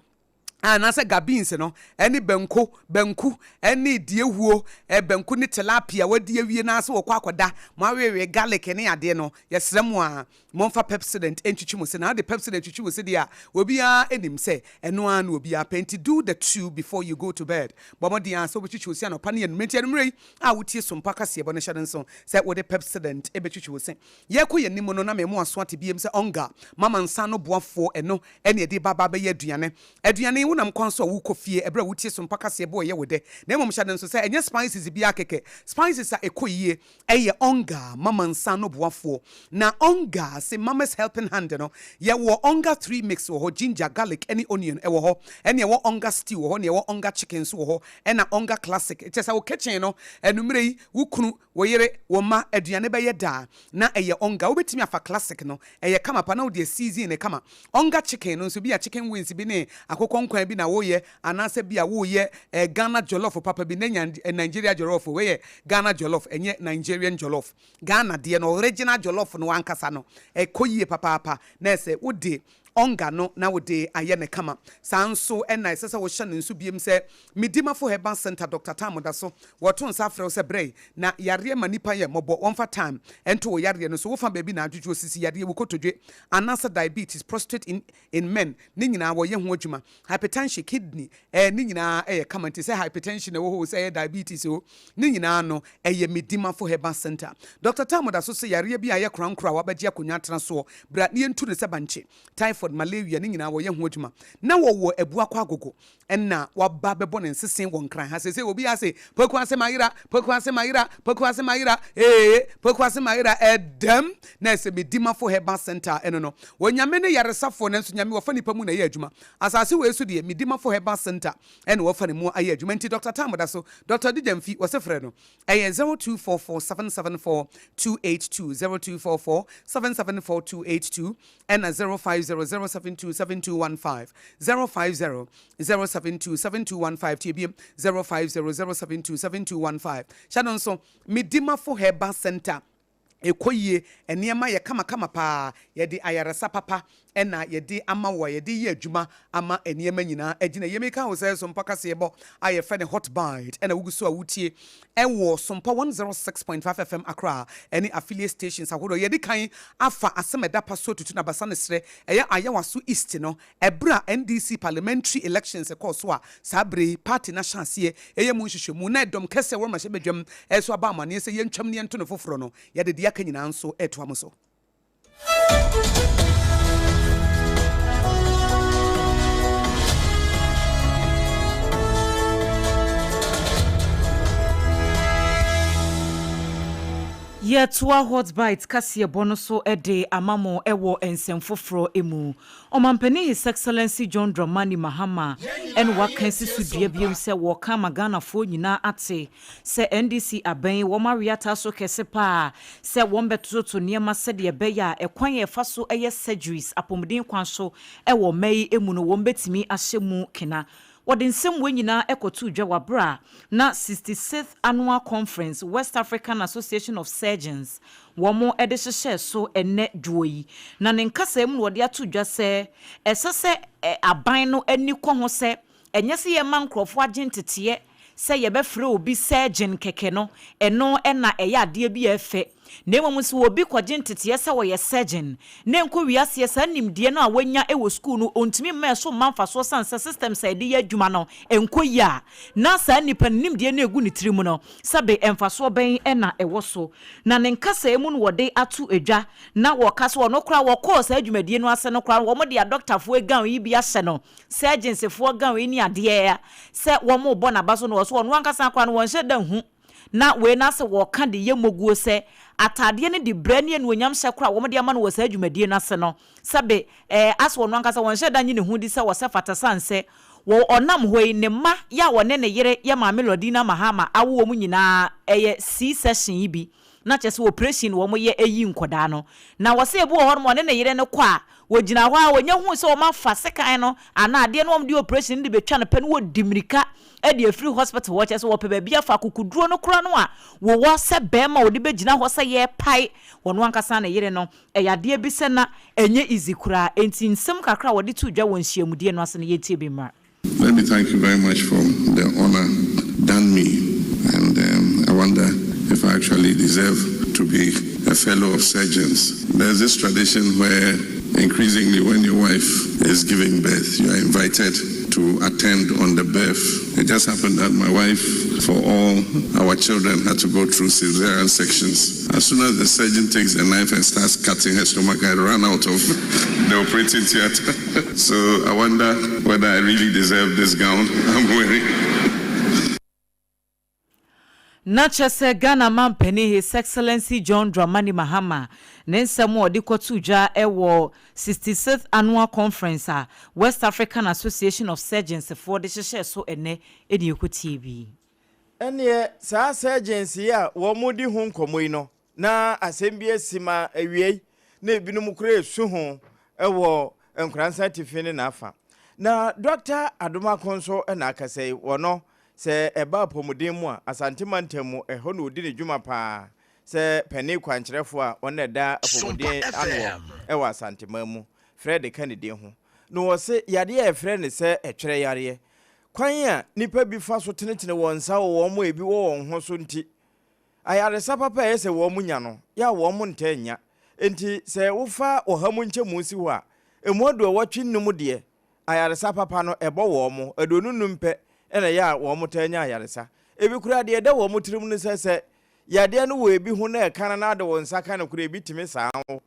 na se gabins no eni benku eni diehuo benku ni tilapia wadi awie na se wokwa akoda mo awewe garlic ni ade no yesrem a monfa Pepsodent entwitwi mo se na de Pepsodent twitwi mo se dia obi a enim se eno an obi a penti do the two before you go to bed bomodian so betwitwi osi anopa ne enumenti enumrei a wotie SOMPA kase ebo ne hyade nso se wo de Pepsodent ebetwitwi wo se ye ko ye nimo no na memo aso ate biem se onga mama nsa no boafo eno ene de baba be ye aduane wonam kwanso wo kofie ebra wotie SOMPA kase ebo ye wode na mom hyade nso se enye spices bia keke spices a ekoyie eye onga mama nsa no boafo na onga say mama's helping hand no ye wo onga 3 mix wo ginger garlic any onion e wo ho ene wo onga stew wo ho ne wo onga chicken so wo ho ena onga classic it is wo kitchen no enumere yi wo kunu wo yere wo ma aduane be ye da na eye onga wo betimi afa classic no eye kama pa na wo de season ne kama onga chicken no so bia chicken wings bi ne akokon kwan bi na wo ye anase bia wo ye Ghana jollof papa bi na Nigeria jollof we ye Ghana jollof enye Nigerian jollof Ghana de no original jollof no ankasa no ekoyie papa na ese wo de onga no na wode aye ne kama sanso ena esesa wo hye ne nso biem se Medimafo Herbal Center Dr. Tam da so woto nsa frɛ se brɛ na yare ma nipa ye mobɔ wonfa time ento wo yare no so wo fa baabi na adwudwo sisi yare wo kotodwe anasa diabetes prostate in men ne nyina wo ye ho adwuma hypertension kidney ne nyina kama nti se hypertension e wo ho se diabetes o ne nyina no Medimafo Herbal Center Dr. Tam da so se yare bi aye krankra wa bagye akonya tena so bra ne ntu ne se banche typhoid malaria ne nyina wo ye ho adwuma na wo ebu akwa agogo enna waba bebo ne nsesen won kran ha se obi ase poku ase mayira edem na se Medimafo Herbal Center eno no wonyame ne yaresafo ne nso nyame wo fa nipa mu na ye adwuma asase we so de Medimafo Herbal Center eno wo fa ne mu aye adwuma nti Dr. Tam da so Dr. Dijamfi wo se frɛ no 0244774282 0244774282 and 0500727215 0500727215 TBM 0500727215 Shannon so Medimafo Herbal Center ekoyie eniema ye kama pa ye de ayaresa papa ena ye de ama wo ye de ye adwuma ama eniema nyina agina ye meka wo say so mpaka se bo aye fe ne hot bite ena wugu so awutie ewo SOMPA 106.5 FM Accra any affiliate stations ahodo ye de kan afa asemeda paso tutu na basa ne sre eye ayawaso east no ebra NDC parliamentary elections so a sabre party na chance ye eye mu hwehwemu na edom kese wo ma hye bedwam eso aba amane se ye ntwam ne ento no foforo no ye de aka nyina nso eto amoso Yetua hot bite kasiye bonoso ede amamo ewo ensemfofro emu. Omampeni His Excellency John Dramani Mahama en wakensi sudie biem se woka magana fo nyina ate se NDC aben wo mariata so kese pa se wombeto to niema se de beya ekwan ye fa so eye surgeries apomden kwan so ewo mai emu no wombetimi ahyemu kena Wadinsem wenyina ekotu dwa wabra na 66th annual conference West African Association of Surgeons womo edehye so enne dwoyi na nenkasa mu wode atu dwa se esese aban no ani kɔ ho se enyese ye mankrofo agentete se ye befre obi surgeon keke no eno na eya ade bi efe na emu so obi kwaje ntete se wo ye surgeon na enko wiase sa nimdie no a wanya ewo school no ontimi ma so manfa so sansa system sa de ya adwuma no enko ya na sa nipa nimdie no egu ni tirimu no sabe emfa so ben na ewo so na nenkasa emu no wode atu edwa na wo kasa no kra wo course adwumadie no ase no kra wo mo de doctor fo egan yi bi ase no surgeons fo gan we ni ade ya se wo mo bo na baso no so no ankasa kwa no won hye dan hu na we na se wo ka de yemoguo se atade ne de branie no nyam hye kra wo mo de ama no wo sa adwumadie na se no sabe aso no ankasa won hye dan ne hu di se wo se fatasanse wo onam hoi ne ma ya wo ne yere ya ma Melody na Mahama awo mu nyina C session yi bi na chese operation wo mo ye eyi nkoda no na wo se ebu wo ho mo ne yere ne kwa wo gina ho a wo nya hu se wo ma fa sekan no ana ade no wo de operation de betwa no pe no wo dimirika e de free hospital wo chese wo pe ba bia fa kokuduro no kura no a wo se bema wo de be gina ho se ye pai wo no ankasa na yere no yade bi se na enye easy kura enti nsem kakra wo de tu dwa wo nhyiamudie no ase na ye tie bi ma. Let me thank you very much for the honor done me, and I wonder if I actually deserve to be a fellow of surgeons. There's this tradition where increasingly when your wife is giving birth, you are invited to attend on the birth. It just happened that my wife, for all our children, had to go through cesarean sections. As soon as the surgeon takes the knife and starts cutting her stomach, I ran out of the operating theater. So I wonder whether I really deserve this gown I'm wearing. Na chese Ghana mampeni His Excellency John Dramani Mahama nensemo odi kotudwa ewo 66th annual conference West African Association of Surgeons for the share so ene ediyeko TV. Ene sa surgeons ya wo mudi hu nkomo yi no na asembie sima awie na ebinum kure su hu ewo enkransa tifini na afa na Dr. Adoma Konso na akasai wono se eba pomuden mu a asantemantemu eho no odi ne dwuma pa se pani kwankyerefo a one da pomuden anwo ewa asantemamu Fred Kennedy ho no wo se yade e frɛ ne sɛ etwere yare kwan a nipa bi fa so tenetene wɔn nsa wo mo ebi wo wɔn ho so nti ayaresa papa e se wo mo nya no ya wo mo ntanya enti se wo fa ohamu nkyemu si ho a emu ado wɔtwe nnum de ayaresa papa no ebo wo mo adonu numpe ena ya wo mo tanya ayaresa ebi kura de da wo mo tirim no sɛ yade no wo ebi ho na e kan na de wo nsa kan kura ebi timi saa ho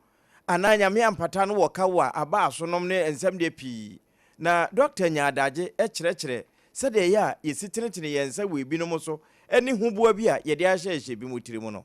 ananya me ampata no wo ka wa aba so nom ne ensem de pi na Dr. Nyadaje kyerɛkyerɛ sɛde ya yesitenetene yensa wo ebi no mo so eni huboa bi a yede ahye bi mo tirim no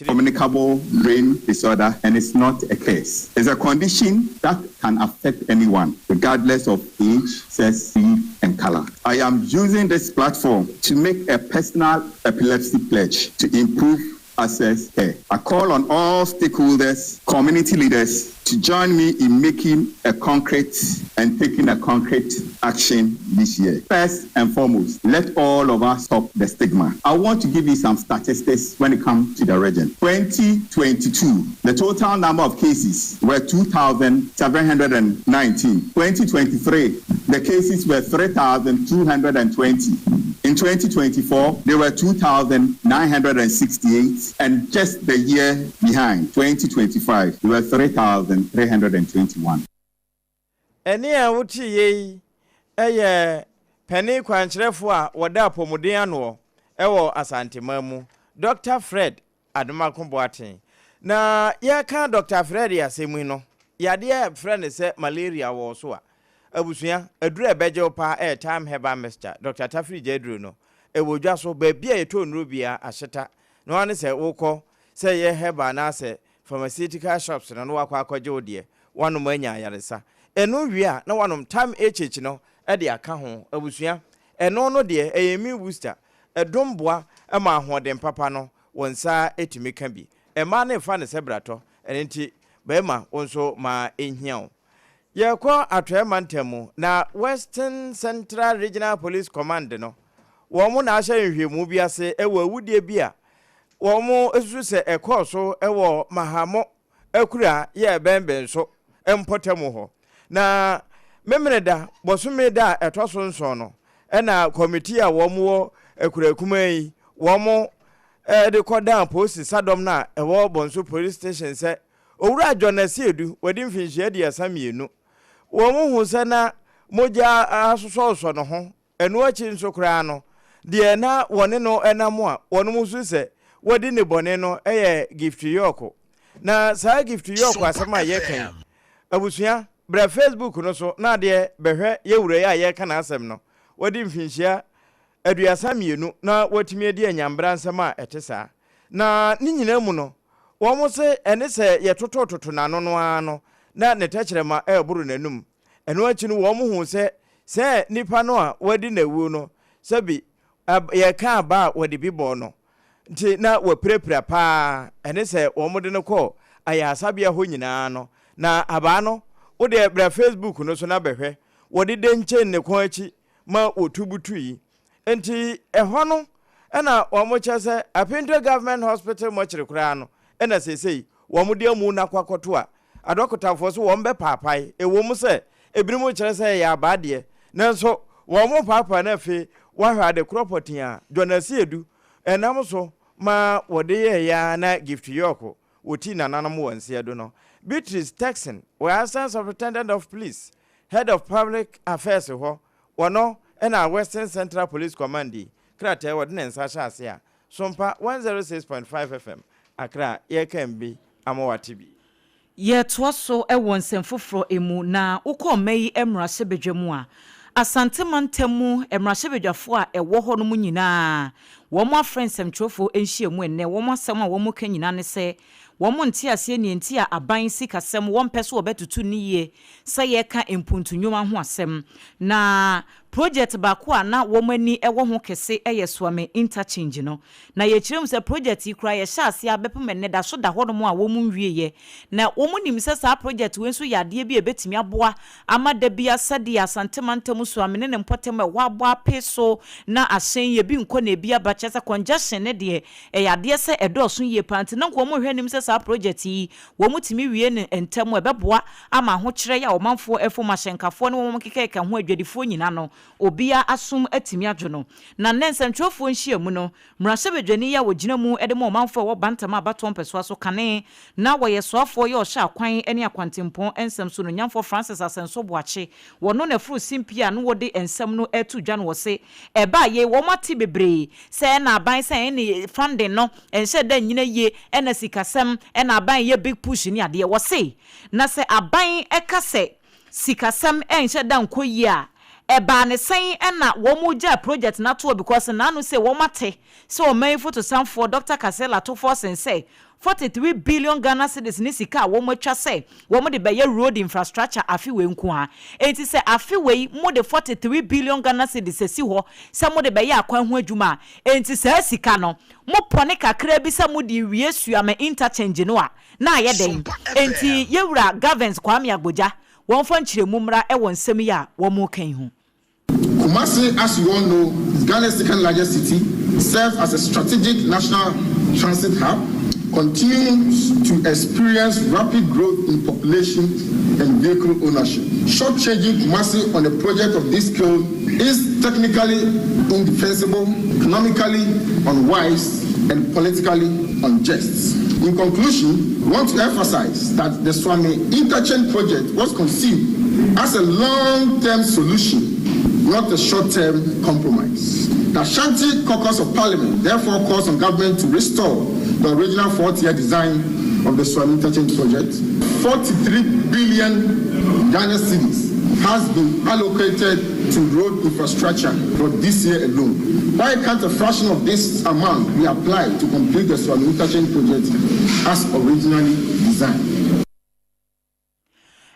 communicable brain disorder, and it's not a curse. It's a condition that can affect anyone, regardless of age, sex, creed, and color. I am using this platform to make a personal epilepsy pledge to improve access care. I call on all stakeholders, community leaders, to join me in making a concrete and taking a concrete action this year. First and foremost, let all of us stop the stigma. I want to give you some statistics when it comes to the region. 2022, the total number of cases were 2,719. 2023, the cases were 3,220. In 2024, there were 2,968, and just the year behind, 2025, there were 3,321. Eni a wuti ye eye penny kwankyerefo a wada apomuden ano ewo Asantemamu Dr. Fred Adumakomboaten na ye kan Dr. Fred yasemu no yade e friend se malaria wo so a abusua aduru ebeje pa time herbal mixture Dr. Tafri Jedru no ewodwa so ba bia yeto nuru bia ahyeta no ane se wokọ se ye herbal na se pharmaceutical shops no wakọ akọje odie wanom anya yaresa eno wia na wanom time echechi no e de aka ho abusua eno no de eyemi booster edomboa ema ahoden papa no wonsa etimi ka bi ema na fa ne sebrato enti bema wonso ma enhia ye kwa atwema ntemu na Western Central Regional Police Command no wo mo na ahye nhwemu bi ase ewo awudie bi a wo mo esusu se ekoso ewo mahamo akura ye bemben so empotemu ho na memreda bosumeda etoso nso no na committee a wo mo akura kumai wo mo de kodan post sadom na ewo bonso police station se owura jonasi edu wadi mfinhia de asamienu wo mo hu se na moja asoso no ho enu achi nso kra no de na wone no enamo a wone musu se wadi ne bone no eye gift yoko na sa gift yoko asema ye kan abusua bra Facebook no so na de behwe ye wure ya ye kan asem no wadi mfinhia aduasamienu na watimi edi anyambra nsema etesa na ni nyina mu no wo mo se ene se ye totototo na no ano na ne tachirema eburu nanum eno achi no wo mo hu se nipa no a wadi na wu no sabi ye ka ba wadi bibo no nti na waprepra pa ene se wo mo de no ko ayasabia ho nyina no na aba no wo de bra Facebook no so na behwe wodi de nchen ne ko achi ma otubutui enti eho no ena wo mo chese Apinto Government Hospital mo chire kura no ena sesei wo mo de amu na kwakoto a adokotafo so wo mbe papai ewo mu se ebirimu chire se ya abade nanso wo mo papa na fe wa hwa de cropotin a Jonasi edu enam so ma wode ye ya na gift yoko woti na nanam wonse edu no Beatrice Texan we Assistant Superintendent of Police Head of Public Affairs ho wono ena Western Central Police Command krata wode ne nsa hyase a Sompa 106.5 FM Accra ye kan bi amawati bi ye toaso ewo nsemfoforo emu na ukọmeyi emrase bedwamu a Asantemantemu emrasebedwafo a ewo ho no mu nyinaa wo mo afrensem trofo enhyiemu enne wo mo asem a wo mo kanyina ne se wo mo nti ase ni nti a aban sikasem wo mpeso obetutu niye se ye ka empuntunwoma ho asem na project baako a na womani ewo ho kese swame interchange no na ye kirem se project yi kura ye hyase abepem ne da so da ho no mo a womu nwieye na womu nim se sa project we nso yade bi ebetimi aboa amada bia sade asantemantam so amene ne mpotem e wa aboa peso na asen ye bi nko na bia ba chese congestion ne de yade se edoso ye panti na nko mo hwe nim se sa project yi womu timi wie ne ntem ebeboa ama ho kire ya omanfo efo mahyenkafo ne wo mkekeka ho adwadifo nyina no obia asum atimi adwono na nensentwofo nhia mu no mrashe bedwani ya wogina mu edemo omanfo wo bantama abaton peso so kane na woye soafo ye ohya kwan ene akwantempon ensem so no nyamfo Francis Asenso Boache wono na furu simpia no wode ensem no etu dwan wo se eba ye wo mate bebre se na aban se ene funding no enhye da nyina ye ena sikasem ena aban ye big push ni ade wo se na se aban eka se sikasem enhye da nkoyi a eba ne sen ena wo mu ja project na to because na no say wo mate so o main photo sam for Dr. Kasela to force and say 43 billion Ghana cedis ni sika wo mo twa say wo mo de be road infrastructure afiwe nko ha enti say afiwe mo de 43 billion Ghana cedis esi ho say mo de be akwan ho adwuma enti say sika no mo pone kakra bi say mo de wie suame interchange no a na ye den enti yewura governance Kwame Agboja won fa nkyeremu mra e won nsem ya wo mo kan ho. Kumasi, as you all know, is Ghana's second largest city, serves as a strategic national transit hub, continues to experience rapid growth in population and vehicle ownership. Shortchanging Kumasi on a project of this scale is technically indefensible, economically unwise, and politically unjust. In conclusion, we want to emphasize that the Swami Interchange project was conceived as a long-term solution, not a short-term compromise. The Ashanti Caucus of Parliament therefore calls on government to restore the original 40-year design of the Swami Interchange project. 43 billion Ghana cedis has been allocated to road infrastructure for this year alone. Why can't a fraction of this amount be applied to complete the Swami Interchange project as originally designed?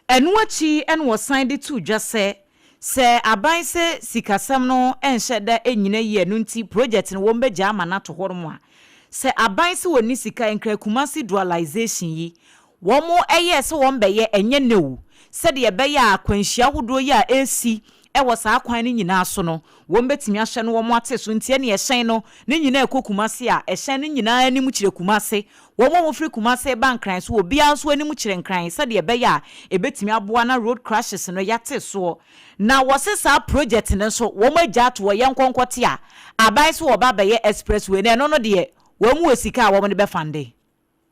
And what she and was signed it to just say aban se sikasam no enhye da enyina ye no nti project no won beja amana to hormo a se aban se woni sika enkra Kumasi dualization yi wo mo eye se won beye enye newu se de beye akwanhia hodo yi a esi e wo sa akwan ni nyina so no won betimi ahye no wo mo ate so ntie ne ehyen no ne nyina ekokumasi a ehyen ni nyina anim kire Kumasi wo mo free Kumasi bankran so obi anso anim kire nkran se de beye a ebetimi aboa na road crashes no yate so na wose sa project ne so wo mo agya to ye nkonkote a abai so wo ba beye expressway ne no de wo mu esika wo mo de be fande.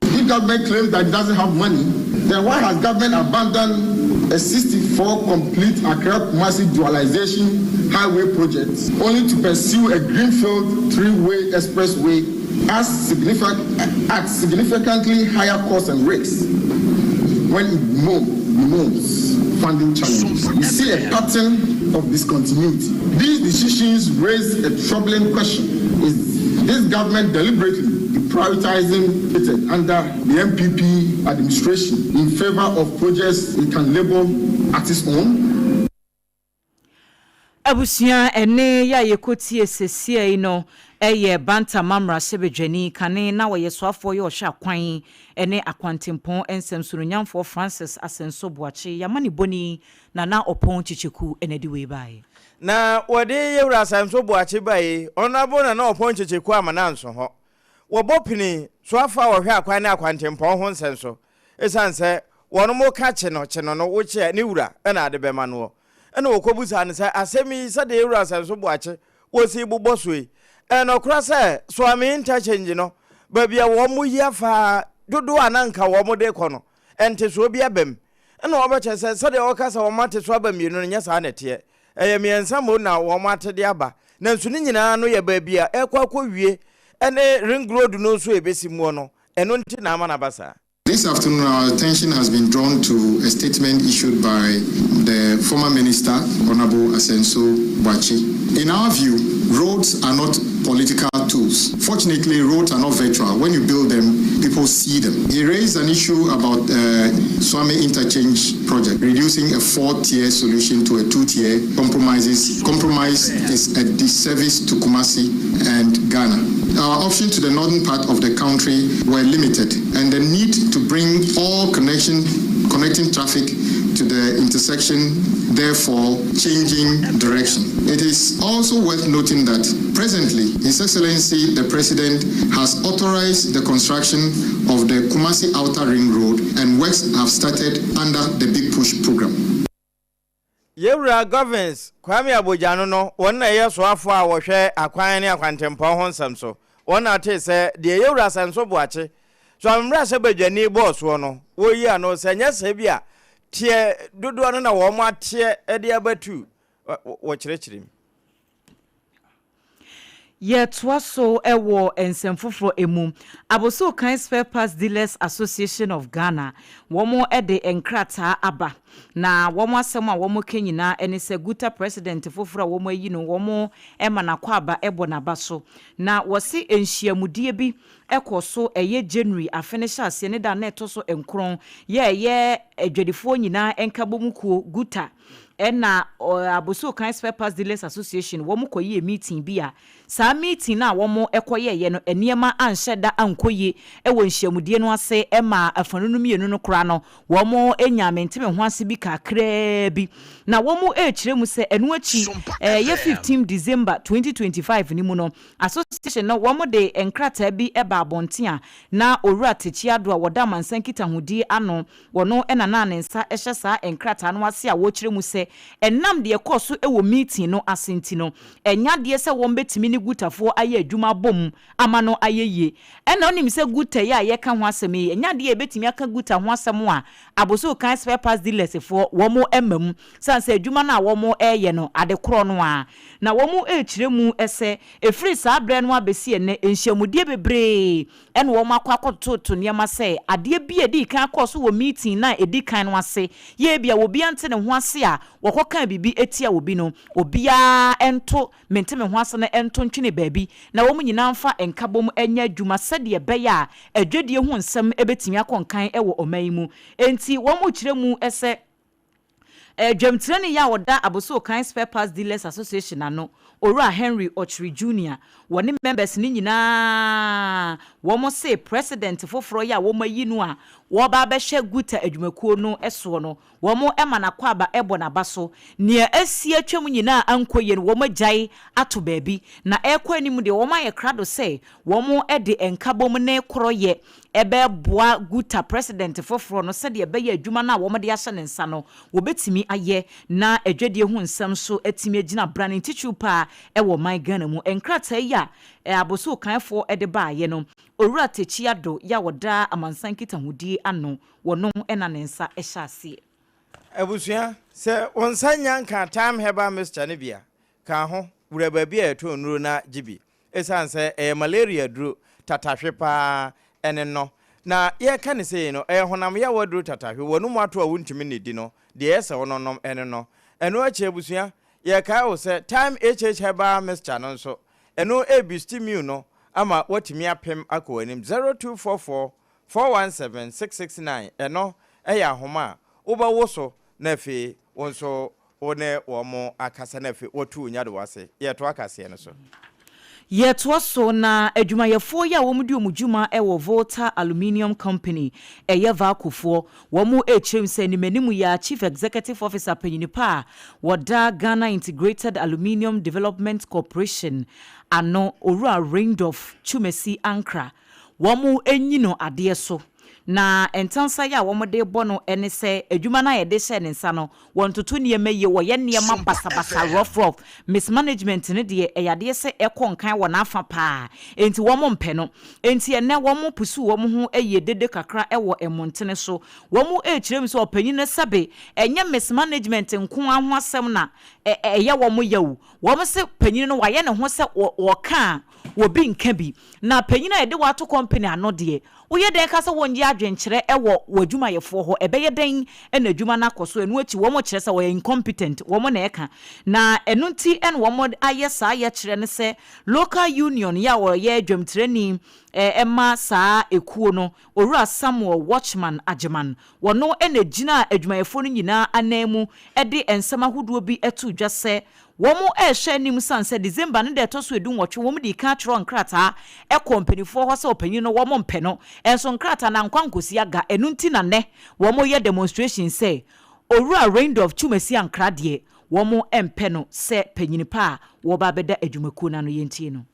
If government claims that it doesn't have money, then why has government abandoned a 64 complete Accra Kumasi dualization highway project only to pursue a greenfield three-way expressway at significantly higher cost and risks when it bemoans funding challenges? We see a pattern of discontinuity. These decisions raise a troubling question. Is this government deliberately prioritizing it under the MPP administration in favor of projects it can label at its own? Abusia ene ya yekoti esesie no eye banta mamra sebedwani kane na wo yesoafo ye ohya kwan ene akwantempon ensem nyamfo Francis Asenso Boache yamani boni na opon chicheku ene di we bai na wode yewura Asenso Boache bai onabo na opon chicheku amana nso ho wobopini soafa wo hwe akwan na akwantempon ho nsenso esanse wono mo ka cheno no wo che ne wura na ade bema no ena wokobusa ne se asemi se de yewura Asenso Boache wo si bobɔ soe eno kura se Swami Interchange no babia wo mo yafa dodo ananka wo mo de kɔ no ente so bia bam ena wo bɛche se de wo kasa wo mate so abam yenu no nya sa na te miensa mo na wo mate de aba na nsu ni nyina no ye babia ekwa wie ene ring road no so ebesi mu no eno nti na ama na basa This afternoon, our attention has been drawn to a statement issued by the former minister, Honorable Asenso Boakye. In our view, roads are not political tools. Fortunately, roads are not virtual. When you build them, people see them. He raised an issue about Swami Interchange project, reducing a 4-tier solution to a 2-tier. Compromise is a disservice to Kumasi and Ghana. Our options to the northern part of the country were limited, and the need to bring all connecting traffic to the intersection, therefore changing direction. It is also worth noting that presently, His Excellency the President has authorized the construction of the Kumasi Outer Ring Road, and works have started under the Big Push program. Yewra governance Kwame Abojano no won na yeso afo a wo hwe akwan ne akwantempo ho nsam so won na te se de Yewra Sanso Boakye so amra se badwani boss wo no wo yi ano se nya se bia tie dodo no na wo mo atie e de abatu wo kirekirim Yetwaso ewo ensemfoforo emu aboso kan spare parts dealers association of Ghana womo ede enkrata aba na womo asem a womo kenyina ene se guta president foforo womo ayi no womo ema na kwaba ebo na baso na wosi enhyiamudie bi ekoso eye January afinisha ase ne da na etoso enkron ye adwadifo nyina enkabomukuo guta ena aboso kan spare parts dealers association womo koyi meeting bia sa meeting na womo ekoye ye no eniema anhyeda ankoye ewo nhyiamudie no ase ema afanunu mienu no kra no womo enya menteme ho ase bi kakra bi na womo ekire mu se enu achi ye 15 December 2025 ni mu no association no womo de enkrata bi eba abontia na owura techi adoa woda mansankita hudi ano wono ena na nensa ehye sa enkrata no ase a wo kire mu se enam de ekoso ewo meeting no asenti no enya de se wo mbetimi ni gutafo aye adwuma bom ama no ayeye ena onim se guta ya ye ka ho asem ye enya de ebetimi aka guta ho asem a aboso kan spare parts dealers for womo emam sanse adwuma na womo eye no adekoro no a na womo ekire mu ese efiri sa abre no abesi ene enhyiamudie bebre ena womo akwakototo niam se ade bi edi kan akoso wo meeting na edi kan no ase ye bia wo bia ntene ho ase a wokoka bibi etia obi no obia ento menteme ho ase na ento ntwene baabi na womo nyina mfa enkabom enya adwuma sede beya adwadie ho nsem ebetimi akonkan ewo oman mu enti womo kire mu ese Dwemtreni ya woda aboso kan spare parts dealers association ano Ora Henry Ochri Jr. Woni members ni nyina womo say president foforo ya womo yi no a wo ba be hwe guta adwumakuo no eso no womo ema na kwaba ebo na baso ne asie atwam nyina ankoye no womo jai ato baabi na ekwa anim de womo aye krado say womo ede enkabom na ekoroye ebe boa guta president foforo no se de be ya adwuma na womo de ahye ne nsa no wobetimi aye na adwadie hu nsam so atimi agina brand tichu pa ewo my Ghana mu enkrata ya aboso kanfo ede ba ye no owura techi ado ya woda amansankita hudi ano wono ena nensa ehyaase abusua se onsanya nka time heba Mr. Nebia ka ho wura ba bia eto nuru na gibi esanse malaria duro tatahwe pa ene no na ye ka ne se no honam ya waduro tatahwe wonu mu ato a wuntimi ne di no de ese wononom ene no eno ache abusua ye ka o se time heba Mr. no so eno ebistimu no ama watimi apem akowanim 0244 417 669 eno eya homa uba woso na fe wonso one womo akasa na fe wotu nyado wase ye to akase no so Yetwaso na adwumayefo ya womudi omudwuma ewo Volta Aluminium Company eyeva akufo womu echem se nimanimu ya Chief Executive Officer Penyinipa woda Ghana Integrated Aluminium Development Corporation ano owura Raindorf Chumesi Ankra womu enyino ade so na entansa ya womode bono ene se adwuma na ye de hye ne nsa no wontoto niema ye wo ye niema basabasa rough mismanagement ne de eyade se ekonkan wo na afa pa enti womo mpe no enti ene womo pusu womo ho eye dede kakra ewo emontene so womo ekirem so opanyin ne sabe enye mismanagement nko aho asem na eye womo yawu womo se panyin no waye ne ho se wo ka wo bi nka bi na panyin na ye de wato company ano de woye den ka se wonje adwenkyerɛ ɛwɔ wadwumayɛfoɔ hɔ ɛbɛyɛ den ɛna adwuma no akɔ so ɛno akyi wɔn kyerɛ sɛ wɔyɛ incompetent wɔn na ɛka na ɛno nti ɛna wɔn ayɛ saa yɛkyerɛ no sɛ local union yɛ a wɔyɛ adwamtirani ɛma saa ekuo no owura Samuel Watchman Agyeman wɔno ɛna gyina adwumayɛfoɔ no nyinaa anan mu ɛde nsɛm ahodoɔ bi ɛto dwa sɛ wɔn ɛhwɛ anim san sɛ December no de ɛtɔ so edu nwɔtwe wɔn de ka kyerɛ nkrataa ɛkɔ mpanyinfoɔ hɔ sɛ ɔpanyin no wɔn mpɛ no ɛnso nkrataa na nkwa nkosi aga ɛnu nti na nɛ wɔn yɛ demonstration sɛ owura Raindorf Twumasi ankradeɛ wɔn mpɛ no sɛ panyin pa a wɔba bɛda adwumakuo na no yɛntie no.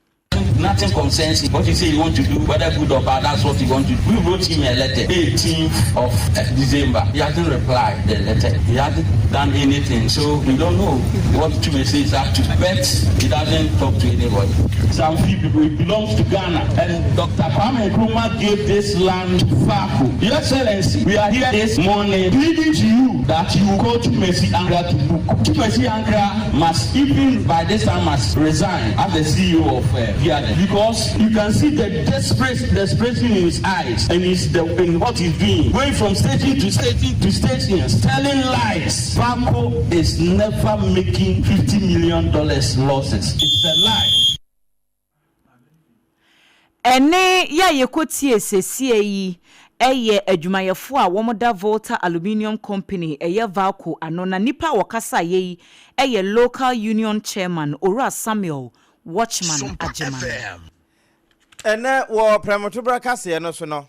Nothing concerns him. What you say you want to do, whether good or bad, that's what you want to do. We wrote him a letter, 18th of December. He hasn't replied the letter. He hasn't done anything. So we don't know what to say is up to. But he doesn't talk to anybody. Some few people, it belongs to Ghana. And Dr. Kwame Nkrumah gave this land to FACO. Your Excellency, we are here this morning pleading to you that you call Twumasi Ankrah to book. Twumasi Ankrah must, even by this time, must resign as the CEO of because you can see the desperation in his eyes and in what he's doing, going from station to station to stations, telling lies. FACO is never making $50 million losses. It's a lie. Ene ya yekotie sesie yi eye adwumayefo a womoda Volta Aluminium Company eye Valco ano na nipa wakasa ye eye local union chairman Owura Samuel Watchman Agyeman. Ene wo premotobra kase no so no.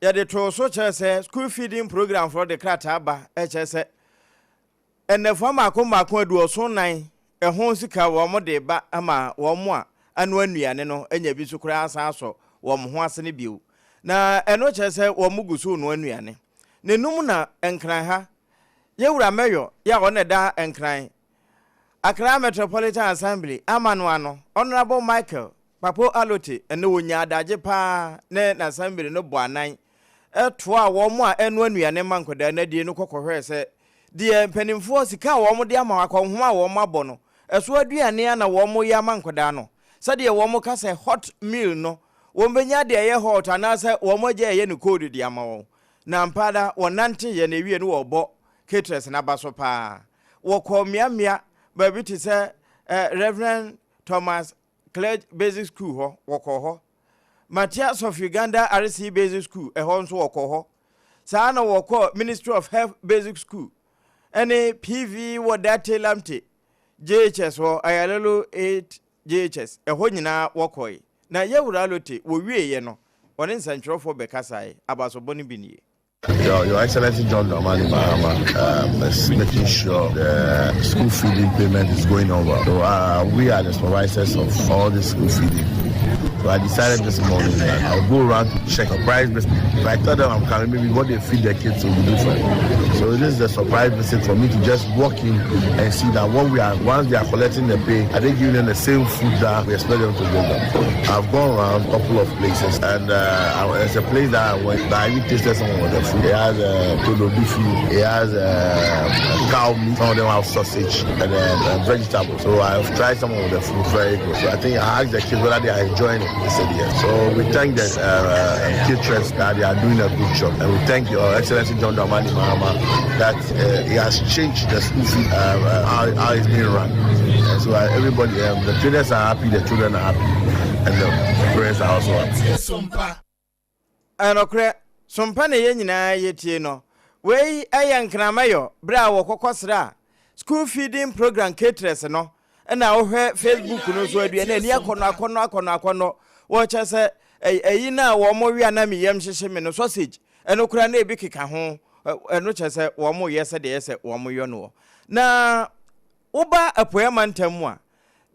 Ya de to so kyerɛ school feeding program for the krata ba kyerɛ sɛ ene fo mako aduoso nan ɛho sika wo mo de ba ama wo mo a anu anuane no anya bi so kura asa so wo mo ho ase ne biu. Na eno kyerɛ sɛ wo mo guso no anuane. Ne num na enkran ha. Ye wura meyo ya wo ne da enkran Accra Metropolitan Assembly Amanuano Honorable Michael Papo Alote ene wonya adaje pa ne na assembly no boanan eto a wo mo a enu anuane mankoda na die no kokohwe se die mpanimfo sika wo mo de ama akonhoma wo mo abo no eso aduane na wo mo ya mankoda no se de wo mo ka se hot meal no wo benya de ye hot anase wo mo je ye ne code de ama wo na mpada wonante ye na wie no wo bo caterers na baso pa wo ko miamia baby to say Reverend Thomas Clegg Basic School ho woko ho Matthias of Uganda RC Basic School ho nso woko ho saa na woko Ministry of Health Basic School any PV Wadate Lamte JHS ho ayalelo 8 JHS ho nyina woko na yewura lote wo wie ye no one nsantrofo bekasai abaso boni binie. Your Excellency John Dramani Mahama is making sure the school feeding payment is going over. So we are the supervisors of all the school feeding. So I decided this morning that I'll go around to check a surprise visit. If I told them I'm coming, maybe what they feed their kids will be different. So this is a surprise visit for me to just walk in and see that once they are collecting the pay, are they giving them the same food that we expect them to give them. I've gone around a couple of places and it's a place that I went, I even tasted some of the food. It has polo beef, it has cow meat, some of them have sausage and vegetables. So I've tried some of the food, very good. So I think I asked the kids whether they are enjoying it. They said yes. So we thank the caterers that they are doing a good job. And we thank Your Excellency John Dramani Mahama that he has changed the school feed, how it's being run. And so everybody, the traders are happy, the children are happy, and the parents are also happy. And okay, SOMPA ne nyina yetie no. We ayankramayo bra wo kokosra. School feeding program caterers no. Na wo hwe Facebook no so aduane ani akono wo chese eyi na wo mo wi ana miyem hyehye me no sausage eno kura na ebi keka ho eno chese wo mo yese de yese wo mo yo no na uba apoema ntam a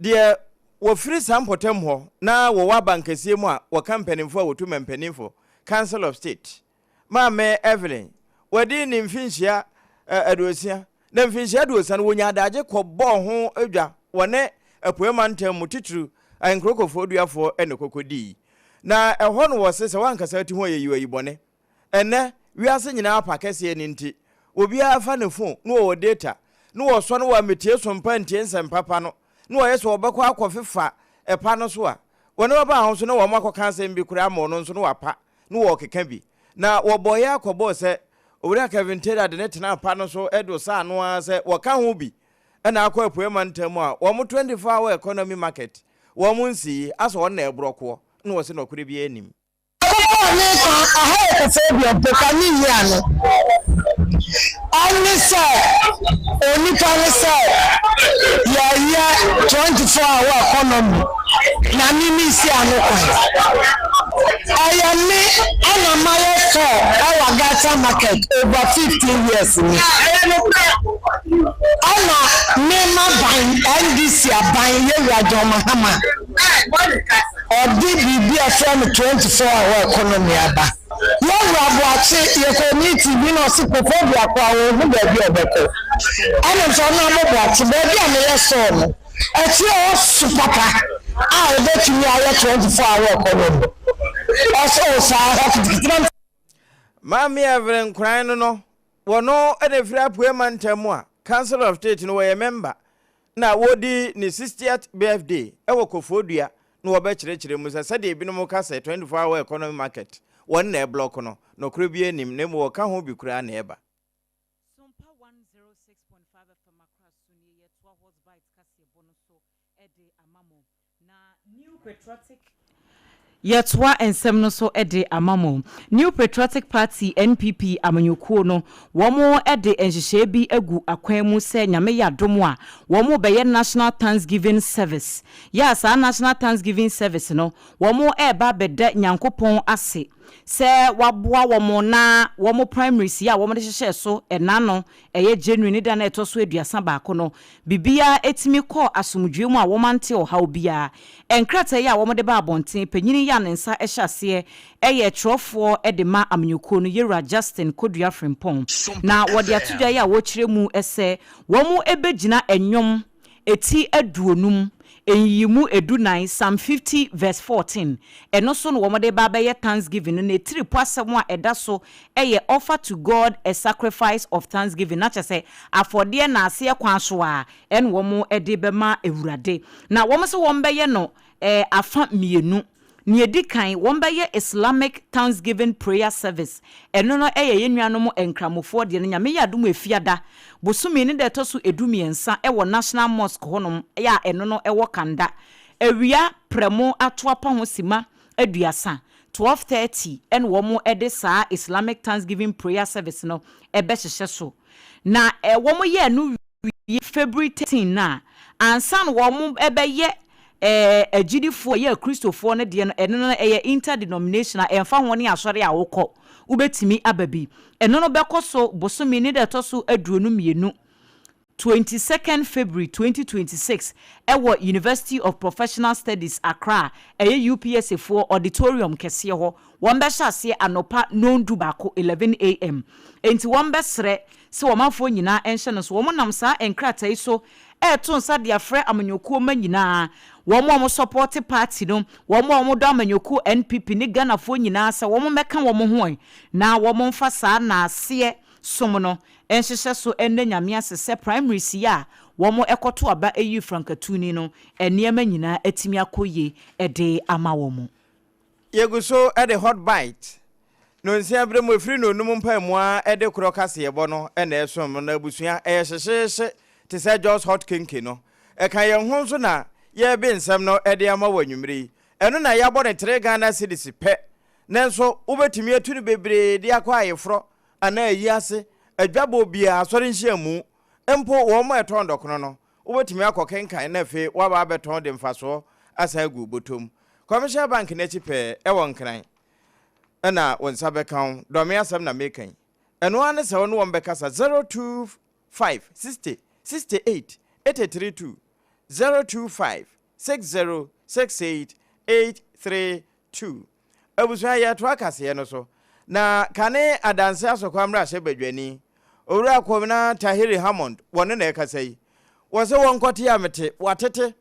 de wo free sampotem ho na wo wa bankasie mu a wo kampanimfo a wo tu mempanimfo Council of State Mame Evelyn wadi ni mfinhia aduosia na mfinhia aduosia no wonya adaje kɔbɔ ho adwa wone apoema ntam mu titru ankrokofo duafo ene kokodi na ɛhɔ no wɔ se wankasa ti ho yeyi bɔne ene wiase nyina apakɛse ni nti obi afa ne phone no wɔ data no wɔ so no wɔ metie SOMPA ntie nsɛmpapa no no wɔ yeso wɔbɛkɔ akɔfefa ɛpa no so a wɔne wɔba ho so no wɔ makɔ kansa mbi kura ma no so no wapa no wɔ keka bi na woboya kwabo se owura Kevin Taylor de netina pa no so edo sa no a se woka ho bi na akwa apuema ntamu a wo 24 hour economy market wo mu nsi aso won na ebroko na wo se no kure bi anim only say 24 hour economy na mimi si anoko ayami ana maye so our gata market over 15 years ana mema ban NDC ban yewa Mahama odi bibi afem 24 hour economy aba yewra boache yekomiti bi no sipofobia kwa wo hu ba bi obeko ana so na mo boache ba bi ameye so no eti o supapa a obetumi aye 24 hour economy also sa ha Mami Evren kran no wono edefira apuema ntamu a Council of State no we member na wodi ni 60th birthday ewo Kofodua no wo be kire mu se de ebinom ka se 24 hour economy market won na block no kure bi anim na mo ka ho bi kura na eba SOMPA 106.5 FM akrasuni ye 12 hot bites kase bono so ede amamo na New Patriotic Yetwa ensem no so ede amamo New Patriotic Party NPP amanyukuo no womo ede enhyehyɛ bi agu akwan mu sɛ nyame ya domo a womo bɛyɛ National Thanksgiving Service yes National Thanksgiving Service no womo eba bɛda nyankopɔn ase sɛ waboa womo na womo primary si a womo de hyehyɛ so ɛna no ɛyɛ January ne da na ɛtɔ so aduasa baako no bibia etimi kɔ asomdwe mu a womo ante ɔhaw bia enkrata ya womo de ba abɔnten panyini ya ne nsa ɛhyɛseɛ ɛyɛ trɔfoɔ ɛde ma amnyuko no Yera Justin Kodua Frimpong na wɔde atodwa ya wɔkyerɛ mu ɛsɛ womo ebegyina enyom eti aduonum enyimu edunan Psalm 50 verse 14 eno so no womode ba be Thanksgiving no etiri poasem a eda so eye offer to God a sacrifice of thanksgiving na chese afode na ase kwan so a en womo ede be ma ewurade na womo se wombe ye no afa mienu ni edikan wombe Islamic Thanksgiving prayer service eno no yenuanom enkramofo de no nyame yadom efiada bosumi ne de to so edumiensa ewo National Mosque honom ya eno no ewo kanda ewia premo atoapa ho sima aduasa 12:30 en womo ede saa Islamic Thanksgiving prayer service no ebe hyehye so na womo ye no February 13 na ansan womo ebe ye agidifo ye Christopher ne de no eno no interdenominational emfa ho ne asore a wokọ ubetimi ababi eno no bekoso bosomi ne de toso aduonu mienu 22nd February 2026 ewo University of Professional Studies Accra UPSA for auditorium kese ho won be hyase anopa nondu bako 11 am enti won be sre se womafo nyina enhye no so wom nam sa enkratai so to nsa de afre amanyokuo ma nyina wom support party no wom do amanyokuo NPP ni Ghana fo nyina se wom meka wom ho na wom mfa saa na ase som no enhyehyɛ so enne nyame asese primary si a wom ekoto aba eyi frankatuni no enema nyina atimi akoye ede ama wom yeguso ede hot bite no nsia bre mo free no num mpamu a ede kro kase yebo no ena esom na abusua ehyehyehye te say just hot kinky no kan ye ho so na ye be nsem no ede ama wanwumre eno na ya bone 3 Ghana cedis pe nenso ubetimi atunu bebre de akwa ayefro ana ayi ase adwabo bia asore nhyiamu empo wo mo eton dokono no ubetimi akokenkan na fe wa ba beton de mfaso asa agu botom Commercial Bank na chipe ewon kran ena wonsa bekan domi asem na mekan eno ane se wono won bekasa 025 60 68 832 025 60 68 832 abusuya ya to akase no so na kane adanse asokwa mra hye badwani owura akomna Tahiri Hammond wone na ekasa yi wo se won kote amete watete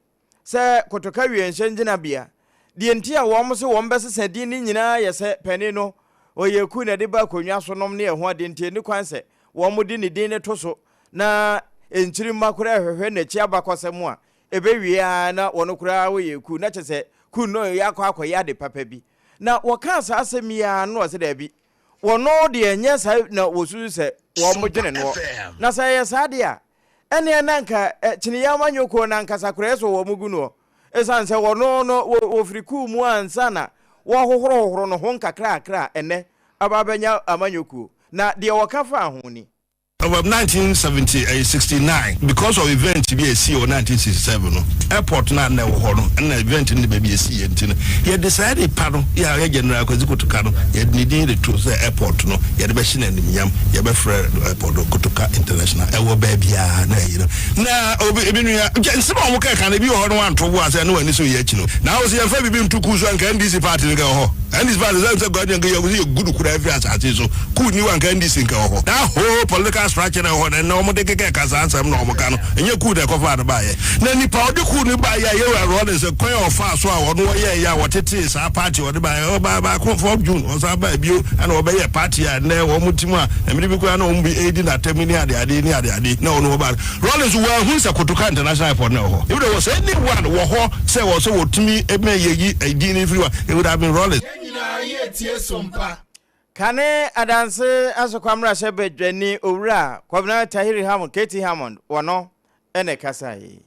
se kotoka wienhye ngina bia die ntia wo mo se won besesa di ni nyina yese pani no oyeku na de ba konwa so nom ne ho ade ntie ni kwanse wo mo di ni din ne to so na enchiri makura hwehwe na chi abakosemu a ebewie na wono kura oyeku na chese ku no yakwa ya de papa bi na wo kan sa asemi ya no se da bi wono de enye sa na wosu se wo mo dwene no na sa ye sa de a ene nanka chini ya manyoko nanka sakure so wo mugu no esan se wono no wo friku mu ansa na wo hohoro no ho nkakra ene ababanya amanyoko na de wakafa ahoni Of 1969, because of event to be a CEO 1967, airport na na wohoro and event in the baby a CEO ntina. He decided pardon, yeah, general ko to kano, he needed to say airport no, he be shin and yam, he be free airport Kotoka International. E wo baby na you know. Na obi no ya, some mo kan be ho no wan to wo ase no ani so ye chi no. Now say fa bi ntuku so an kan DC party ga ho. And this party say God dey go good kura every asate so. Ku ni wan kan DC ka ho. That whole political structure na ho na no mo de keke kasa ansam no mo ka no enye ku de kofa na ba ye na nipa odi ku ni ba ye we ro de se kwan ofa so a wo no ye ya wo tete sa party wo de ba ye ba ko 4 June o sa ba bio ana wo be ye party a na wo mutimu a emri bi ko na wo bi edi na temini ade na wo no ba Rollins wo hu se Kotoka International Airport na ho if there was anyone wo ho say wo so wo tumi e me ye edi ni free it would have been Rollins Kane adanse asokwamra shebedwani owura kwabna Tahiri Hammond Katie Hammond wono ene kasai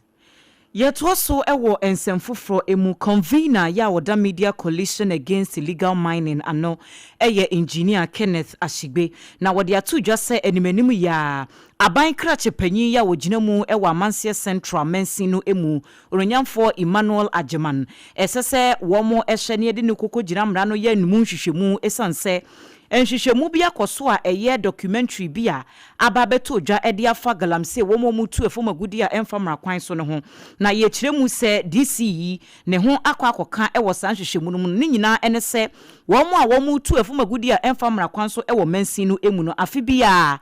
Yet so ewo ensemfufro emu convener ya woda media coalition against illegal mining ano eye engineer Kenneth Ashigbe na wode atu dwa se enimanimu ya aban krache panyin ya wogina mu ewa Amansie Central Mensino emu oronyamfo Emmanuel Ajeman esese womo ehye ne de ne kokko gira mra no ya nmu hwehwemu esanse enhwehwemu bi akoso a eye documentary bi a ababeto dwa ede afa galamse womo mutu efomagudi a emfamra kwan so ne ho na ye kiremu se DCE ne ho akwakoka ewo san hwehwemu no mu ne nyina ene se womo a womo tu efomagudi a emfamra kwan so ewo Mensino emu no afi bi a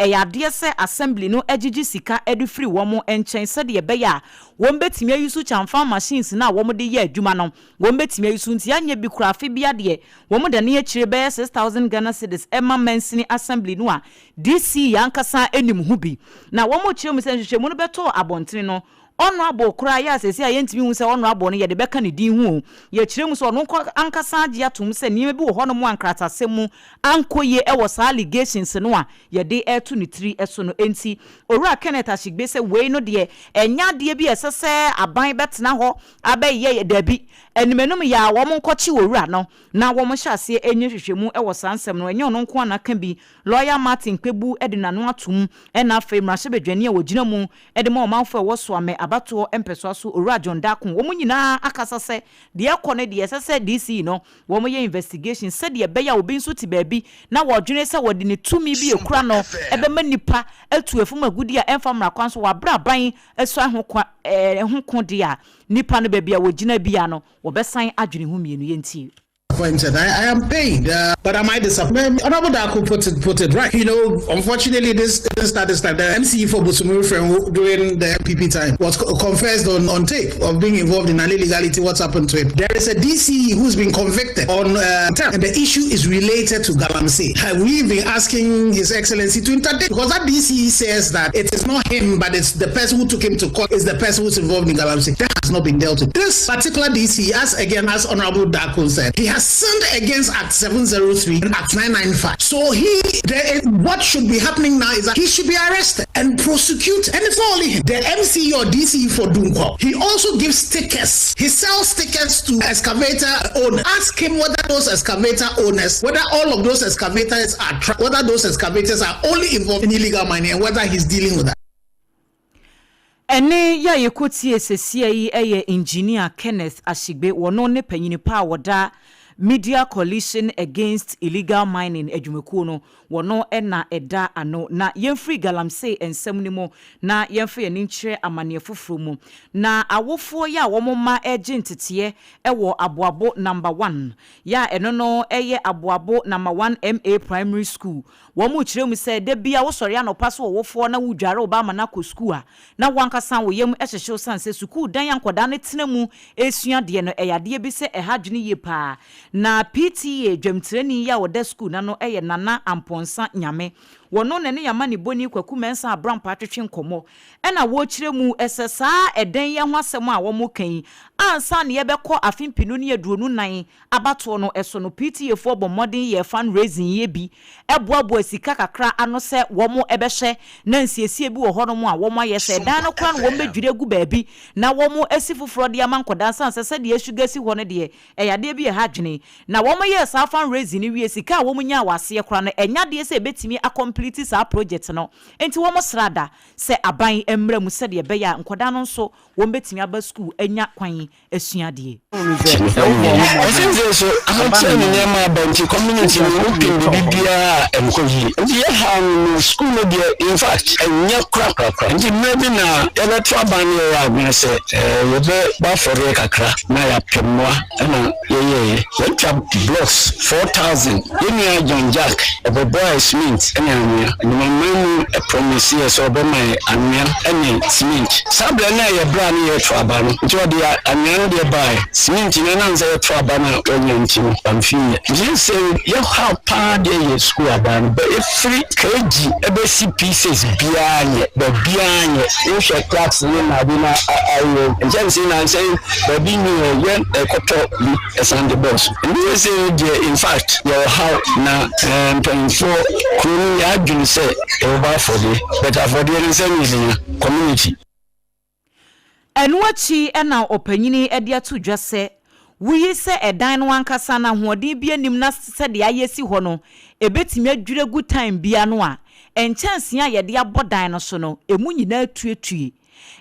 yade se assembly no agigi sika edu free womo enchen se de be ya wombetimi ayusu chamfa machines na womo de ye adwuma no wombetimi ayusu nti anya bi kura afi bi ade womo de ne akire be 6000 Ghana cedis Emma Mensini assembly no a DC yankasa enim hu bi na womo kire mu se hwehwemu no beto abontene no ono abo kura ya sesi a yentimi hu se ono abo no ye de beka ne din hu ye kire mu so ono ankasa age atum se niam bi wo hono mu ankrata semu ankoye ewo sa allegations no a ye de etu ne tri eso no enti owura Kenneth Ashigbe se we no de enya de bi esese aban betena ho abaye dabi enimenum ya wo mo nkochi owura no na wo mo hyase enye hwehwemu ewo sansem no enye ono nko anaka bi lawyer Martin Kpebu edinano atum ena afa mrahye bedwane a wogina mu ede ma omanfo ewo so ame abato empeso aso owura John Dakun wo mo nyina akasa se de ekone de esese DC no wo mo ye investigation se de beya obi nso ti baabi na wo dwene se wode ne tumi bi ekura no ebe manipa atu efumagudi a emfamra kwan so wabra ban eso ho ko de a nipa no baabi a wogina bia no wo besan adwene hu mienu yenti I am paid, but am I disappointed? Honorable Daku put it right. You know, unfortunately, this time the MCE for Busumuru during the MPP time was confessed on tape of being involved in an illegality. What's happened to him? There is a DCE who's been convicted on and the issue is related to Galamsey. We've been asking His Excellency to interdict because that DCE says that it is not him, but it's the person who took him to court is the person who's involved in Galamsey. That has not been dealt with. This particular DCE, as Honorable Daku said, he has sinned against Act 703 and Act 995. So what should be happening now is that he should be arrested and prosecuted. And it's not only him. The MCE or DCE for Dunko, he also gives stickers. He sells stickers to excavator owners. Ask him whether those excavator owners, whether all of those excavators are whether those excavators are only involved in illegal mining and whether he's dealing with that. Ene ya yekoti esesia yi eye engineer Kenneth Ashigbe wono ne panyini pa woda Media Coalition Against Illegal Mining adwumekuo no wono ena eda ano na yemfri galamsey ensem ni mo na yemfri ye ninkyere amane foforo mu na awofo ya womoma agentete ewo aboabo number 1 ya eno no eye aboabo number 1 MA Primary School womu kyerɛ mu sɛ de bia wo sɔre anopa so wofo na wudware obama na ko school a na wankasa wo yem ɛhyehyew sanse school dan yankoda ne tena mu esua de no ɛyade bi sɛ ɛhadwene ye pa na PTA dwamtirani ya wo da school na no eye nana amponsa nyame wono ne yama ne boni kwaku mensa abrampa atwetwe nkomo ena wo kire mu esesa eden ye ho asem a wo mo kan ansa ne ye bekọ afimpinu ne aduonu nan abato no eso no PTA for bomodin ye fundraising ye bi eboabo asika kakra ano se wo mo ebehye na nsiesie bi wo ho no mo a wo mo aye se dan no kra no wo medwire gu baabi na wo mo asifoforo de amankoda ansa se de asugasi ho ne de eyade bi ha dwene na wo mo ye sa fundraising ni wie sika wo mo nya wase kra no enya de se betimi complete sa project no enti wo mo srada se aban emra mu se de be ya nkoda no nso wo betimi aba school enya kwan asuade so I'm telling you my bank community open bibia enkoyi nti ye ha school no de in fact enya kra nti maybe na ele to aban ya gbe se we be ba for kakra na ya pemwa na ye blocks 4,000 yemi John Jack the boy Smith and my promise here so be my anian and Smith sabla na ye bra na ye to aban nti o de anian de buy Smith na nza ye to aban onyanti amfie you say you how pa de ye school aban but if free kg ebesi pieces bianye but bianye you should class ni na bi na ayo njem say na say but bi ni ye ekoto esan the boss you say in fact your how na for kunu ya dwun say over for the better for the reason community enwachi ena opanyini ede ato dwase wuyi se edan no ankasa na hoɔden bi anim na se de ayesi hɔ no ebetimi adwure gu time bia no a enchanse a yɛde abɔdan no so no emu nyina tuetue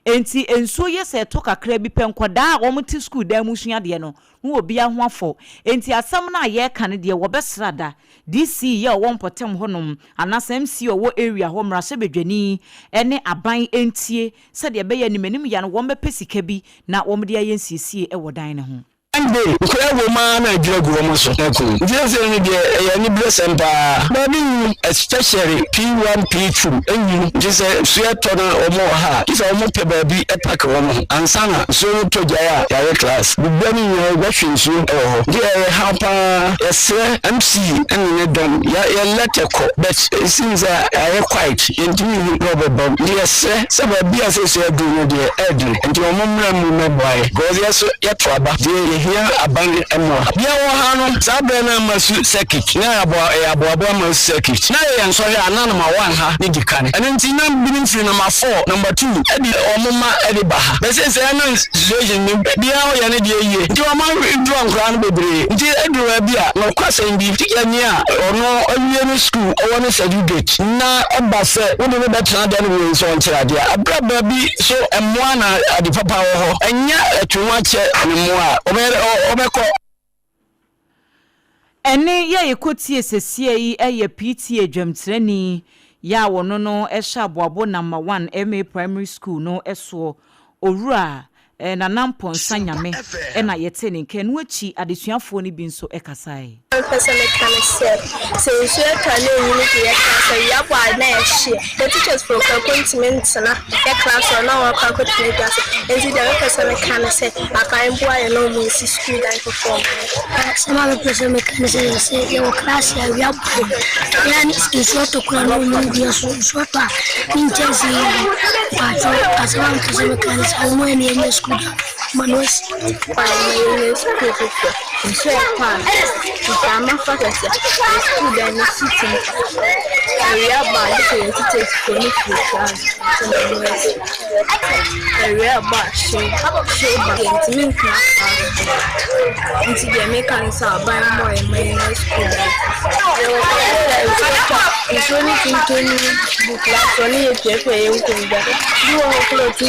enti enso ye se to kakra bi penkoda a wɔmte school dan mu sua de no wo obi aho afɔ enti asɛm na ye kan de wo besrada DC ye wo mpotem honom anasem MC wo area ho mrase bedwani ene aban entie se de be ya nimanim ya no wo mepesika bi na wo mde ayensiesie e wo dan ne ho Ande ukwe woman na jira guomo so eko jese ni de yani blessem pa baby especially P1 P2 enyu jese sueto na omo ha isa omo pe baby epak womo ansana so to jaya ya class bugani yo gwahwe so ho de hapa ese MC ene ne don ya leteko but it seems I quite into no bomb yes se baby asese do no de edri enti omo mra mu me boy go yes ya twaba de here abandon emo bia wo ha no sabe na masu circuit na abo masu circuit na ye nso ya na ma 1 ha ni dikane enti na binin free number 4 number 2 edi omuma edi baha be se na situation ni bia wo ya ne de yie nti o ma ndro ankra no bebre nti edro bia no kwasen bi tikani a ono awie no school o no certificate na oba se wo de be tena da no we so onkyerade abra bi so emoa na adi papa wo ho enya atwa che emoa obeko ene ya yekotie sesie yi eye PTA dwamtrani ya wono no ehya aboabo number 1 MA primary school no eso owura na nampon sanyame na yete ne nke no achi adesuafo ni bi nso ekasai personal concept so you can know you so you have na share the teachers for appointment na the class or now can continue class and the personal concept aka boy no mo si school dan perform some of the personal concept say your class ya we have yani is to kula no mo dia so ta intense but as one personal concept mo ni school manos pa ni school so pa I'm focused. School and city. We are bad to take for me class. We are bad show back in class. Into the Americans are buying more in my school. It's only the class only if you pay you can get. You are close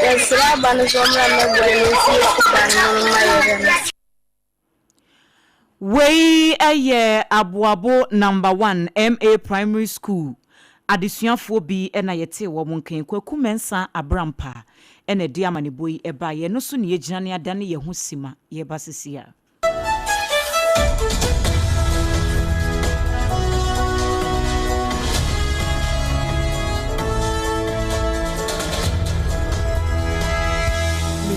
Yes, Rabban is Wey aye aboabo number 1 MA primary school adesuafo bi na yete wo monkan kwaku mensa abrampa ena di amaneboyi eba ye no so ne yegina ne adane ye ho sima ye basisia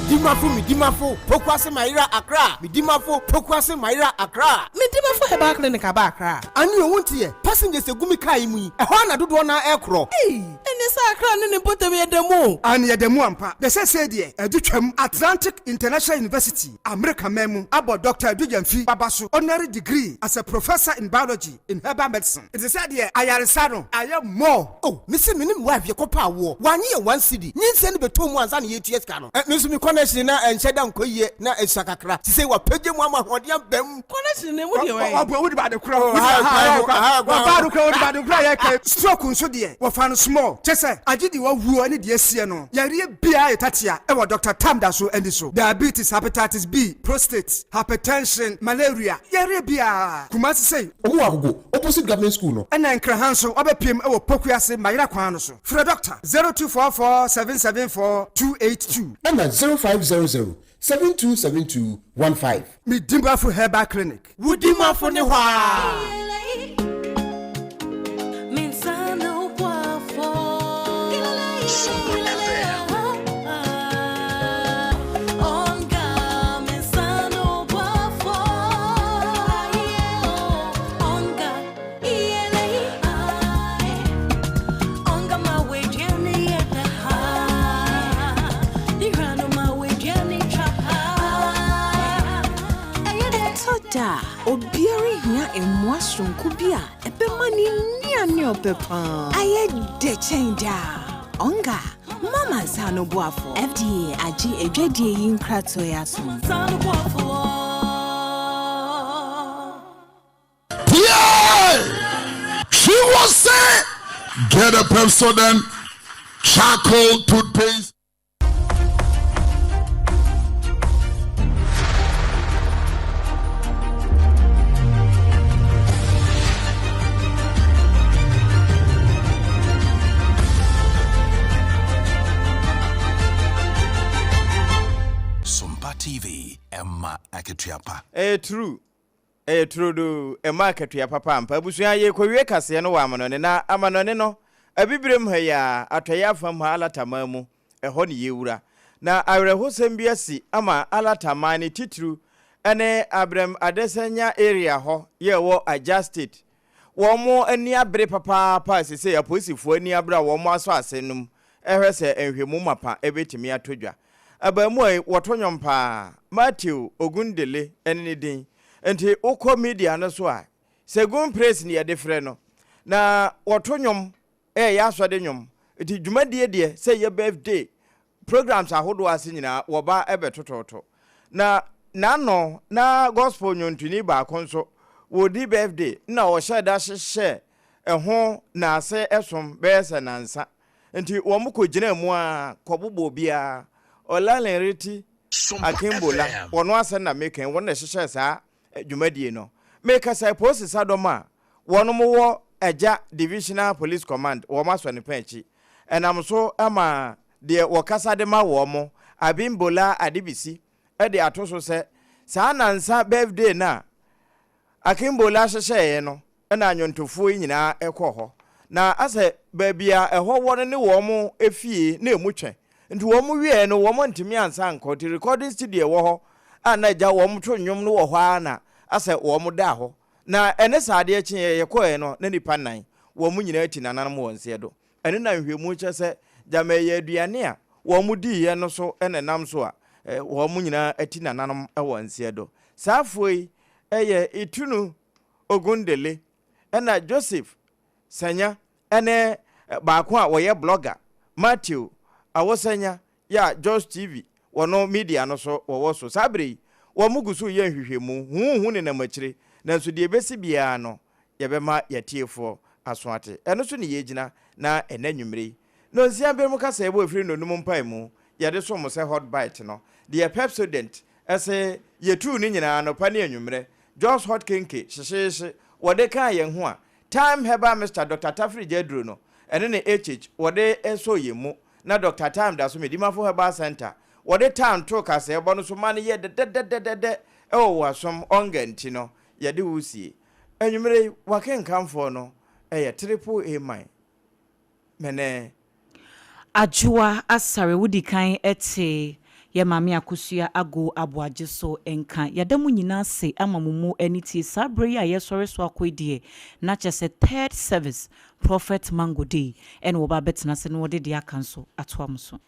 Midimafo, Pokwase Nyira Accra, Midimafo, Pokwase Nyira Accra, Midimafo Heba Clinic Accra. And you won't hear passengers a gumika imu, a Hana do one aircraft. Hey, and this Accra and put away at the moon. And yet the Muampa, the said, Educam Atlantic International University, America Memu, about Dr. Dujanfi Babasu, honorary degree as a professor in biology in herbal medicine. It is said here, I am more. Oh, Mr. Minim wife, your copa war, 1 year, 1 city. Need send me 2 months and 8 years. Miss me connection and shut down Koye, na Esakakra. She say what Peggy Mama, what young Bem connection. What about the crowd? Stroke so dear, what found small. Chessa, I did you who any dear Siano. Yari Bia Tatia, ever Dr. Tamdaso and so. Diabetes, hepatitis B, prostate, hypertension, malaria. Yari Bia. Kumasi say, oh, opposite government school. No. And then Krahanso, Obe PM, our Pokuase, Myra Kwanoso. For a doctor, 0244 774 282. Number 0500 727215. Midimba for Herbal Clinic. Woodima for Newa. Obiari hia emwasron kubia epemani ni opepa aye de change onga mama sano boafo FDA agi edwadie yin krato yaso sano boafo she was say get a Pepsodent charcoal toothpaste. TV Emma Aketiapa. True do Emma Aketiapa pampa busuya ye kowie kase no wa amanone na amanone no abibrem ha ya atwaya fam ha alatamamu eho ne yewura na awrehosem biasi ama alatamane titru ene abrem adesanya area ho ye wo adjusted wo mo ani abre papa pa sese ya posifo ani abra wo mo aso asenum ehwese enhwemu mapa ebetimi atodwa Abamuai watonyompa Matthew Ogundele enidin enti ukọ media no so a segun praise ni yedefre no na watonyom ya asode nyom enti dwumadie de say your birthday programs ahodo ase nyina woba ebetototo na no na gospel nyontuni ba konso wodi birthday na wo sheda hye eho na ase esom bese nansa enti wo mko gina mu a kobobo bia Olaleriti Akimbola wono ase na meken won na hyehyɛ saa dwumadie no meka sai post sadoma wono mo wo Eja Divisional Police Command wo maso ne panchi enam so ama de wokasa de ma wo mo Abimbola Adibisi e de atoso se saa nansa birthday na Akimbola hyehyɛ no na anyontofo nyina ekɔ ho na ase baabia ɛhɔ won ne wo mo efie na emutwe nti wo mu wie no wo mo ntimi ansa anko ti recording studio wo ho ana ja wo mo to nwom no wo ho ana ase wo mo da ho na ene saade akye ye koe no na nipa nan wo mu nyina ati nanan mo wonse do ene na nhwemu che se jama ye aduane a wo mu di ye no so ene nam so a wo mu nyina ati nanan wonse do safoi eye itunu Ogundele ena Joseph Sanya ene baako a wo ye blogger Matthew awosanya ya Just TV wono media no so wo so sabre wo mugusu ye nhwehwemu hu ne na machire nanso de besi bia no ye bema yatiefo asoate eno so ne yegina na enanwumre no nsia be mu kasa ebo efiri no num mpai mu ye de so mo se hot bite no de Pepsodent ese yetu ni nyina no pa ne anwumre Just hot kenke hyehyehye wo de kan ye ho a time heba Mr. Dr. Tafri Jedro no ene ne wo de eso ye mu na Dr. Time da so Medimafo Herbal Center wo de time to kasa ebo no so mane ye de wasom onganti no ye de wusie anwumre wakenkamfo no ye triple A mine mene Adwoa Asare wudi kan ete Ye mami AKOSUA ago aboaje so enka yadamu nyina se amamumu eniti sabre ya yesore so akwedie na chese third service Prophet Mango Day en wo ba betina se no de dia kanso atoa muso